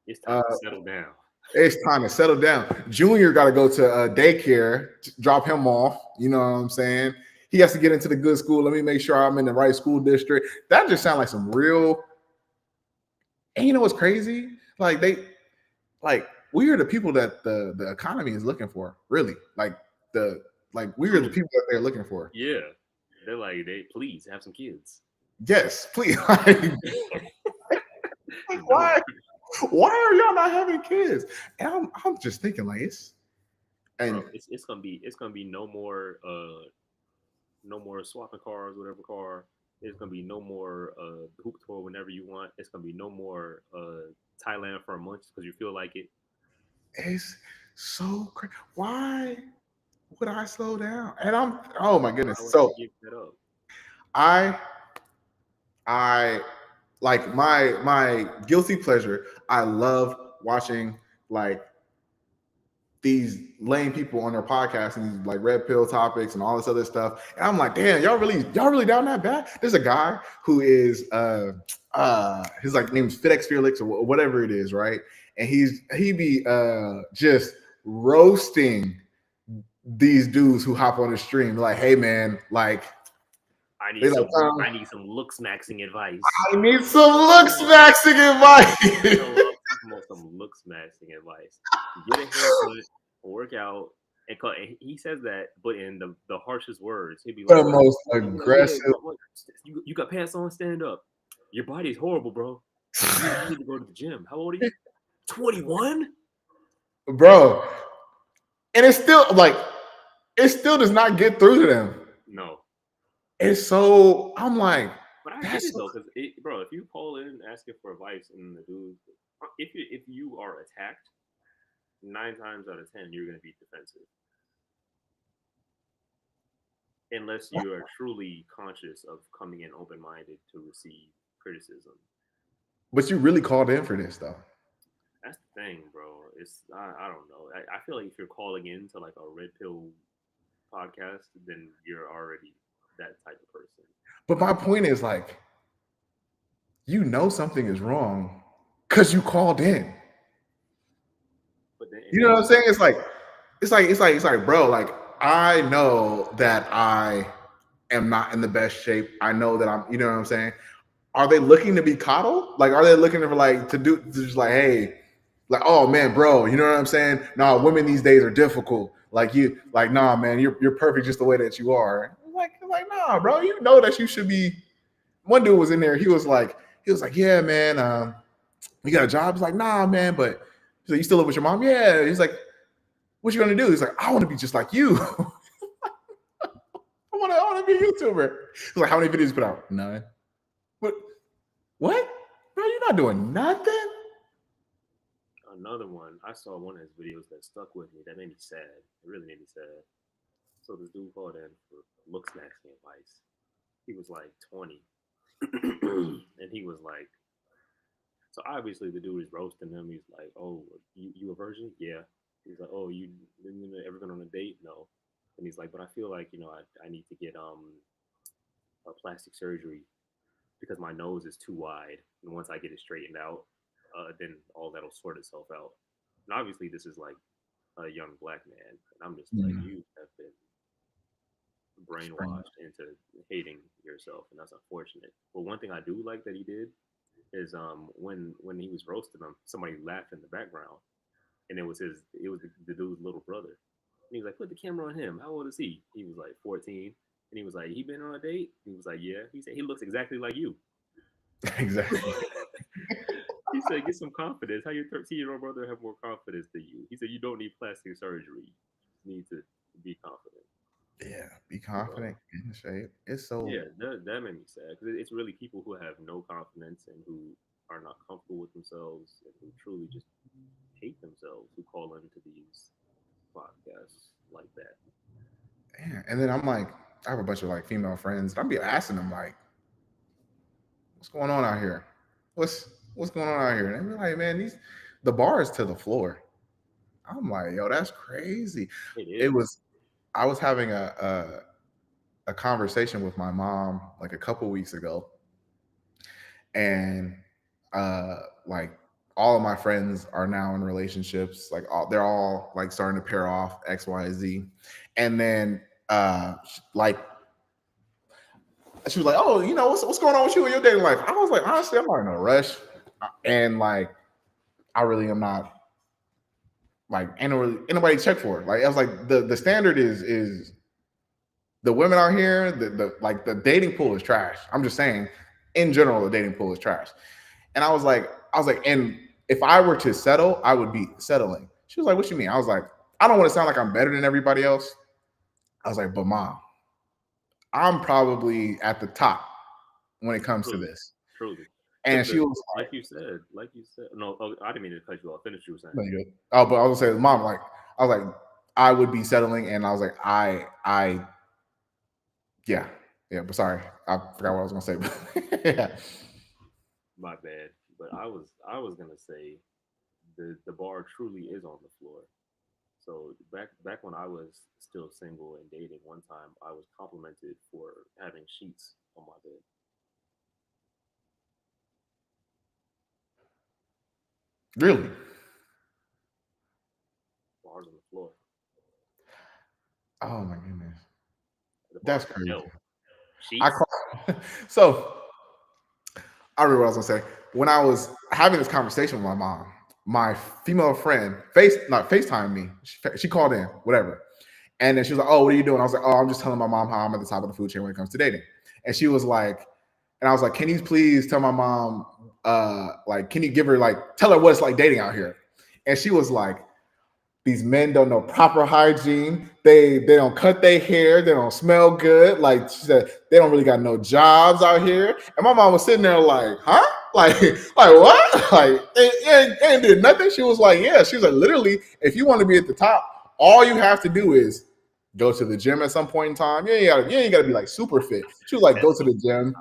It's time to settle down. it's time to settle down. Junior got to go to daycare, drop him off. You know what I'm saying? He has to get into the good school. Let me make sure I'm in the right school district. That just sounds like some real. And you know what's crazy? We are the people that the economy is looking for. Really, we are the people that they're looking for. Yeah, they're like, please have some kids. Yes, please. Why are y'all not having kids? And I'm just thinking like bro, it's gonna be no more swapping cars, whatever car. There's gonna be no more hoop tour whenever you want. It's gonna be no more Thailand for a month because you feel like it. It's so crazy. Why would I slow down? And oh my goodness. So give that up? I like my guilty pleasure. I love watching like these lame people on their podcast and these like red pill topics and all this other stuff. And I'm like, damn, y'all really down that bad? There's a guy who is his like name's FedEx Felix or whatever it is, right? And he be just roasting these dudes who hop on the stream, like, hey man, like I need some looks maxing advice. I need some looks maxing advice. I love talking about some looks maxing advice. Get a haircut, work out, and he says that, but in the harshest words. He'd be like, the most aggressive. You got pants on, stand up. Your body's horrible, bro. You need to go to the gym. How old are you? 21? Bro. And it still does not get through to them. No. It's so I'm like, but I get it though, because bro, if you call in asking for advice and the dude, if you are attacked, 9 times out of 10 you're gonna be defensive, unless you are truly conscious of coming in open minded to receive criticism. But you really called in for this though. That's the thing, bro. It's I don't know. I feel like if you're calling in to like a red pill podcast, then you're already that type of person. But my point is like, you know something is wrong because you called in. But then, You know what I'm saying? It's like, bro, like I know that I am not in the best shape. I know that I'm, you know what I'm saying? Are they looking to be coddled? Like, are they looking for like to do to just like, hey, like, oh man, bro, you know what I'm saying? Nah, women these days are difficult. Like you, like, nah, man, you're perfect just the way that you are. Like, nah, bro, you know that you should be. One dude was in there, he was like, yeah, man, you got a job? He's like, nah, man, but so you still live with your mom? Yeah. He's like, what you gonna do? He's like, I want to be just like you. I want to be a YouTuber. He's like, how many videos you put out? None. What? Bro, you're not doing nothing. another one, I saw one of his videos that stuck with me. That made me sad. It really made me sad. So this dude called in for look snacking advice. He was like 20, and he was like, so obviously the dude is roasting him. He's like, "Oh, you a virgin? Yeah." He's like, "Oh, you ever been on a date? No." And he's like, "But I feel like I need to get a plastic surgery because my nose is too wide, and once I get it straightened out, then all that'll sort itself out." And obviously this is like a young black man, and I'm just like, Mm. you have been brainwashed into hating yourself, and that's unfortunate. But one thing I do like that he did is when he was roasting him, somebody laughed in the background, and it was the dude's little brother. And he was like, "Put the camera on him. How old is he?" He was like 14, and he was like, "He been on a date?" He was like, "Yeah." He said, "He looks exactly like you." Exactly. He said, "Get some confidence. How your 13-year-old brother have more confidence than you?" He said, "You don't need plastic surgery. You just need to be confident." Yeah, be So confident, get in shape. It's so yeah, that made me sad because it's really people who have no confidence and who are not comfortable with themselves and who truly just hate themselves who call into these podcasts like that. yeah. And then I'm like, I have a bunch of like female friends. I'm be asking them like, what's going on out here? What's going on out here? And they're like, man, these the bar is to the floor. I'm like, yo, that's crazy. It It is. was I was having a conversation with my mom like a couple weeks ago, and uh like all of my friends are now in relationships, like they're all like starting to pair off XYZ. And then like she was like, oh, you know, what's going on with you in your dating life? I was like, honestly, I'm not in a rush, and like I really am not, like ain't nobody check for it. Like I was like, the standard is the women out here, the like the dating pool is trash. I'm just saying, in general, the dating pool is trash. And I was like, and if I were to settle, I would be settling. She was like, what you mean? I was like, I don't want to sound like I'm better than everybody else. I was like, but mom, I'm probably at the top when it comes to Truly, this. truly. And Because she was like you said, no, oh, I didn't mean to cut you off. Finish what you were saying. like, oh, but I was gonna say, mom, like, I was like, I would be settling, and I was like, yeah, yeah. But sorry, I forgot what I was gonna say. But yeah, My bad. But I was gonna say the bar truly is on the floor. So back when I was still single and dating, one time I was complimented for having sheets on my bed. really. Bars on the floor. Oh my goodness, The that's bars crazy. hell. I Sheets? call, so I remember what I was gonna say when I was having this conversation with my mom. My female friend not FaceTime me. She called in, whatever. And then she was like, "Oh, what are you doing?" I was like, "Oh, I'm just telling my mom how I'm at the top of the food chain when it comes to dating." And she was like, and I was like, "Can you please tell my mom, like, can you give her like tell her what it's like dating out here?" And she was like, these men don't know proper hygiene. They don't cut their hair. They don't smell good. Like she said, they don't really got no jobs out here. And my mom was sitting there like, huh? Like what? Like they ain't did nothing. She was like, yeah. She was like, literally, if you want to be at the top, all you have to do is go to the gym at some point in time. You ain't gotta be like super fit. She was like, go That's to so the gym,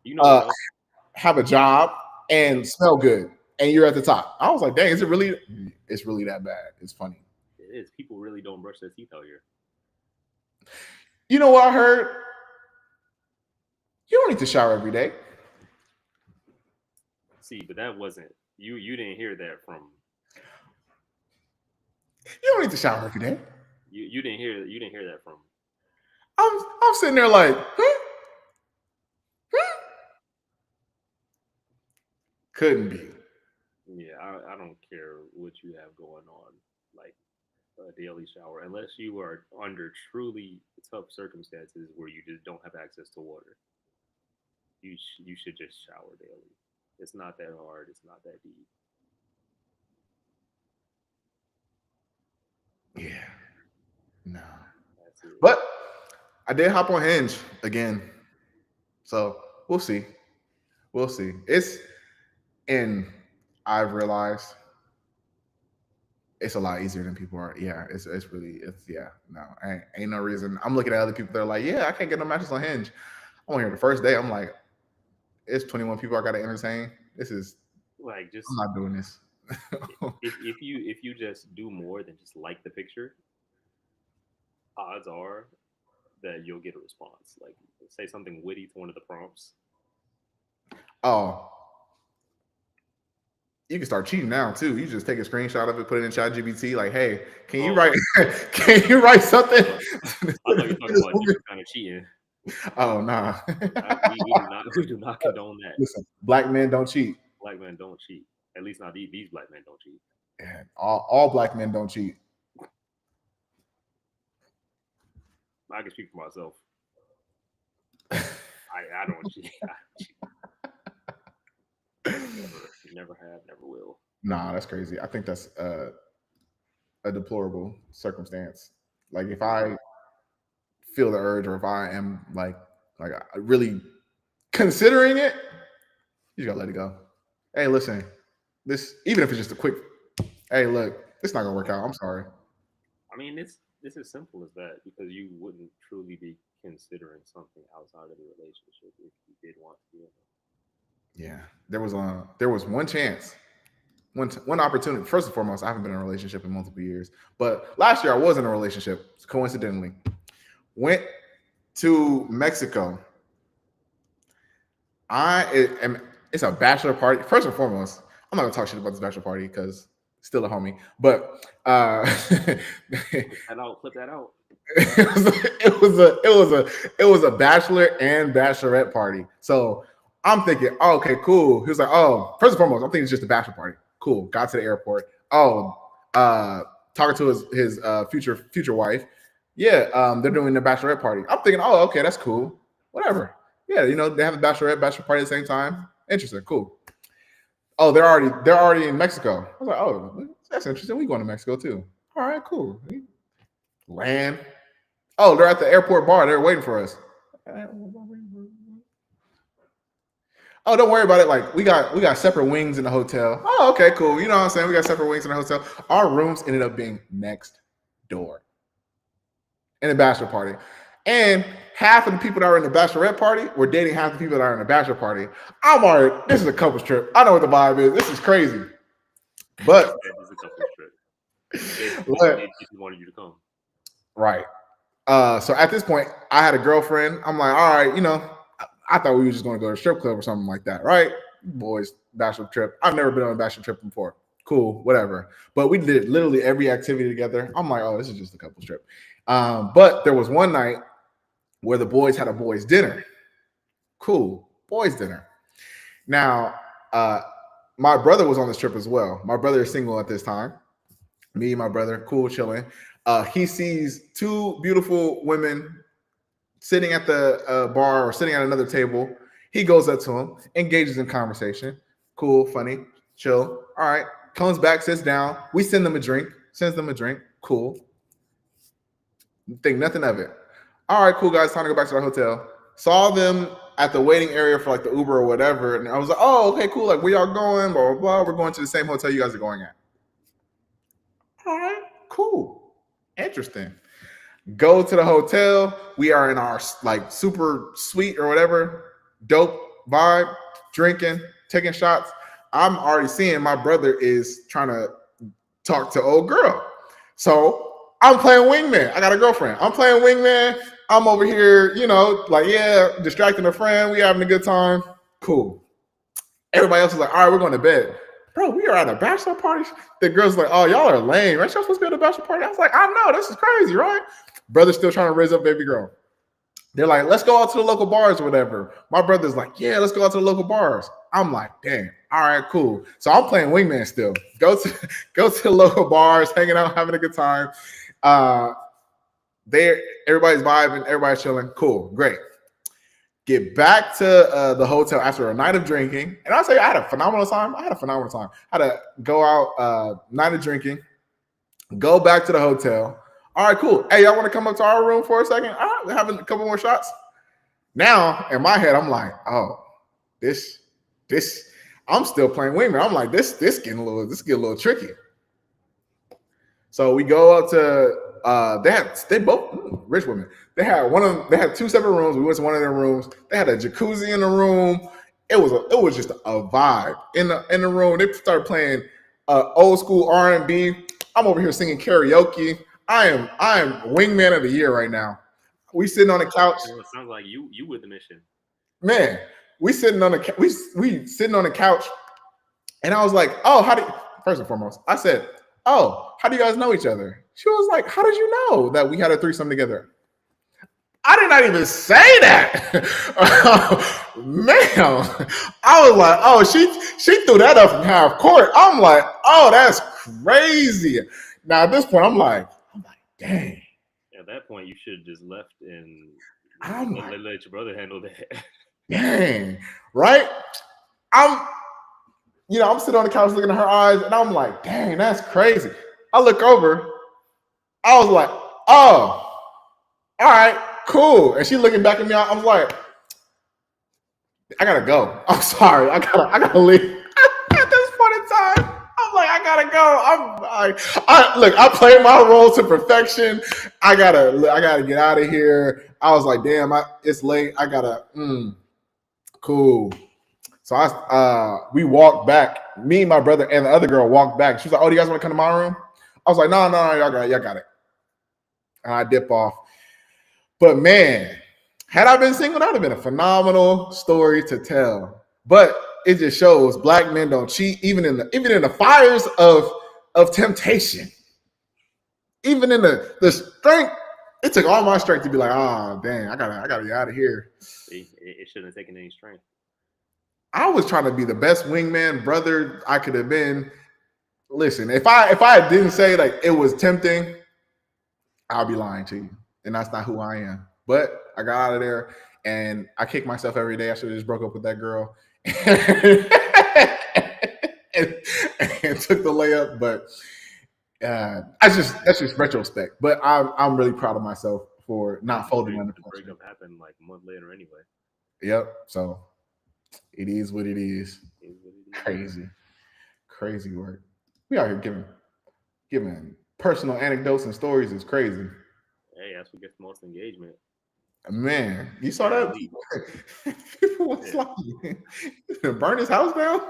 you know what uh, else? have a job, Yep, and smell good, and you're at the top. I was like, dang, is it really? It's really that bad. It's funny. it is. People really don't brush their teeth out here. You know what I heard? You don't need to shower every day. See, but that wasn't you. You didn't hear that from. You don't need to shower every day. You didn't hear. You didn't hear that from. I'm sitting there like, huh? Couldn't be. Yeah, I don't care what you have going on, like a daily shower, unless you are under truly tough circumstances where you just don't have access to water. You should just shower daily. It's not that hard. It's not that deep. Yeah. No. That's it. But I did hop on Hinge again. So we'll see. We'll see. And I've realized it's a lot easier than people are. Yeah, it's no, ain't no reason. I'm looking at other people that are like, yeah, I can't get no matches on Hinge. I'm on here the first day. I'm like, it's 21 people I gotta entertain. Like just I'm not doing this. if you just do more than just like the picture, odds are that you'll get a response. Like say something witty to one of the prompts. Oh, you can start cheating now too. You just take a screenshot of it, put it in ChatGPT. Like, hey, can you write? Can you write something? I thought you were talking about different kind of cheating. Oh nah. We do not condone that. Listen, black men don't cheat. Black men don't cheat. At least not these black men don't cheat. And all black men don't cheat. I can speak for myself. I don't cheat. Never have, never will. Nah, that's crazy. I think that's a deplorable circumstance. Like if I feel the urge, or if I am like really considering it, you just gotta let it go. Hey, listen, this even if it's just a quick, hey, look, it's not gonna work out. I'm sorry. I mean, this is simple as that because you wouldn't truly be considering something outside of the relationship if you did want to be in it. Yeah, there was one chance, one opportunity. First and foremost, I haven't been in a relationship in multiple years, but last year I was in a relationship. Coincidentally, went to Mexico. It's a bachelor party. First and foremost, I'm not gonna talk shit about this bachelor party because still a homie. But flip that out. it was a bachelor and bachelorette party. So I'm thinking, oh, okay, cool. He was like, oh, first and foremost, I'm thinking it's just a bachelor party. Cool. Got to the airport. Oh, talking to his future wife. Yeah, they're doing the bachelorette party. I'm thinking, oh, okay, that's cool. Whatever. Yeah, they have a bachelor party at the same time. Interesting, cool. Oh, they're already in Mexico. I was like, oh, that's interesting. We going to Mexico too. All right, cool. Land. Oh, they're at the airport bar. They're waiting for us. Oh, don't worry about it. Like we got separate wings in the hotel. Oh, okay, cool. You know what I'm saying? We got separate wings in the hotel. Our rooms ended up being next door in the bachelor party. And half of the people that were in the bachelorette party were dating half the people that are in the bachelor party. I'm already, this is a couples trip. I know what the vibe is. This is crazy. But this is a couples trip. They wanted you to come. Right. So at this point, I had a girlfriend. I'm like, all right, I thought we were just going to go to a strip club or something like that, right? Boys, bachelor trip. I've never been on a bachelor trip before. Cool, whatever. But we did literally every activity together. I'm like, oh, this is just a couples trip. But there was one night where the boys had a boys' dinner. Cool, boys' dinner. Now, my brother was on this trip as well. My brother is single at this time. Me and my brother, cool, chilling. He sees two beautiful women sitting at the bar or sitting at another table. He goes up to them, engages in conversation. Cool, funny, chill. All right, comes back, sits down. We send them a drink, sends them a drink. Cool. Think nothing of it. All right, cool, guys, time to go back to the hotel. Saw them at the waiting area for like the Uber or whatever. And I was like, oh, okay, cool. Like, where y'all going? Blah, blah, blah. We're going to the same hotel you guys are going at. All right, cool. Interesting. Go to the hotel. We are in our like super suite or whatever. Dope vibe, drinking, taking shots. I'm already seeing my brother is trying to talk to old girl. So I'm playing wingman. I got a girlfriend. I'm playing wingman. I'm over here, like, yeah, distracting a friend. We having a good time. Cool. Everybody else is like, all right, we're going to bed. Bro, we are at a bachelor party. The girl's like, oh, y'all are lame. Right? Y'all supposed to be at a bachelor party. I was like, I know, this is crazy, right? Brother's still trying to raise up baby girl. They're like, let's go out to the local bars or whatever. My brother's like, yeah, let's go out to the local bars. I'm like, damn, all right, cool. So I'm playing wingman still. Go to the local bars, hanging out, having a good time. There, everybody's vibing, everybody's chilling. Cool, great. Get back to the hotel after a night of drinking. And I'll tell you, I had a phenomenal time. I had to go out, night of drinking, go back to the hotel. All right, cool. Hey, y'all want to come up to our room for a second? All right, we're having a couple more shots. Now, in my head, I'm like, oh, this, I'm still playing wingman. I'm like, this getting a little tricky. So we go up to they both rich women. They had two separate rooms. We went to one of their rooms. They had a jacuzzi in the room. It was just a vibe in the room. They started playing old school R&B. I'm over here singing karaoke. I am wingman of the year right now. We sitting on the couch. It sounds like you with the mission. Man, we sitting on the we sitting on the couch, and I was like, oh, first and foremost, I said, oh, how do you guys know each other? She was like, how did you know that we had a threesome together? I did not even say that. Man, I was like, oh, she threw that up from half court. I'm like, oh, that's crazy. Now at this point, I'm like, dang. At that point, you should have just left and Like, let your brother handle that. Dang, right? I'm sitting on the couch looking at her eyes, and I'm like, dang, that's crazy. I look over. I was like, oh, all right, cool. And she looking back at me. I'm like, I gotta go. I'm sorry. I gotta leave. At this point in time, I'm like, I gotta go. I played my role to perfection. I gotta get out of here. I was like, damn, it's late. I gotta. Cool. So we walked back. Me, my brother, and the other girl walked back. She was like, "Oh, do you guys want to come to my room?" I was like, "No, y'all got it." And I dip off. But man, had I been single, that would have been a phenomenal story to tell. But it just shows black men don't cheat, even in the fires of temptation. Even in the strength, it took all my strength to be like, "Oh, dang, I gotta get out of here." It shouldn't have taken any strength. I was trying to be the best wingman brother I could have been. Listen, if I didn't say like it was tempting, I'll be lying to you, and that's not who I am. But I got out of there, and I kick myself every day. I should have just broke up with that girl and took the layup. But that's just retrospect. But I'm really proud of myself for not folding under pressure. The breakup happened like a month later anyway. Yep. So it is what it is. Crazy work. We out here giving personal anecdotes and stories is crazy. Hey, that's what gets the most engagement. Man, you saw that? People was like, burn his house down?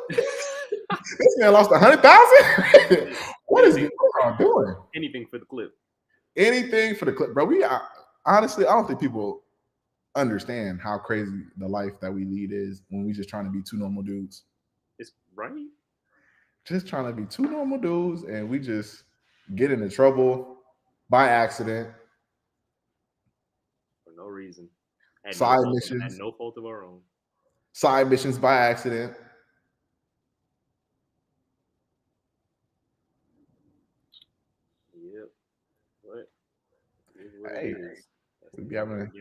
This man lost 100,000? What is Big doing? Anything for the clip. Anything for the clip, bro. Honestly, I don't think people understand how crazy the life that we lead is when we just trying to be two normal dudes. It's right. Just trying to be two normal dudes, and we just get into trouble by accident. For no reason. Side missions. At no fault of our own. Side missions by accident. Yep. What? Hey, we'd be having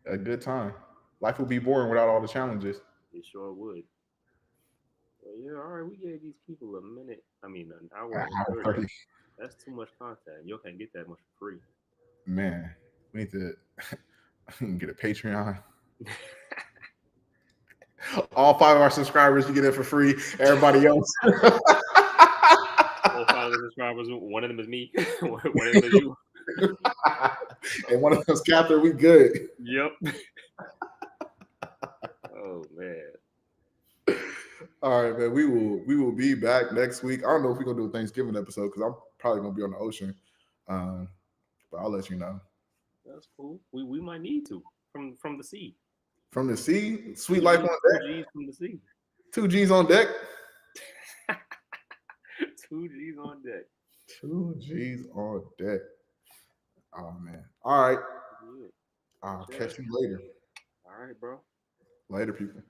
a good time. Life would be boring without all the challenges. It sure would. Well, yeah, all right. We gave these people an hour and 30. That's too much content. You can't get that much for free. Man, we need to get a Patreon. All 5 of our subscribers, you get it for free. Everybody else. All 5 of the subscribers, one of them is me. One of them is you. And one of them's Catherine, we good. Yep. Oh man. All right, man. We will be back next week. I don't know if we're gonna do a Thanksgiving episode because I'm probably gonna be on the ocean. But I'll let you know. That's cool. We might need to from the sea. From the sea, sweet life on deck. 2G's from the sea. 2G's on deck. 2G's on deck. 2G's on deck. Oh man. All right. Yeah. I'll Sure. catch you later. All right, bro. Later, people.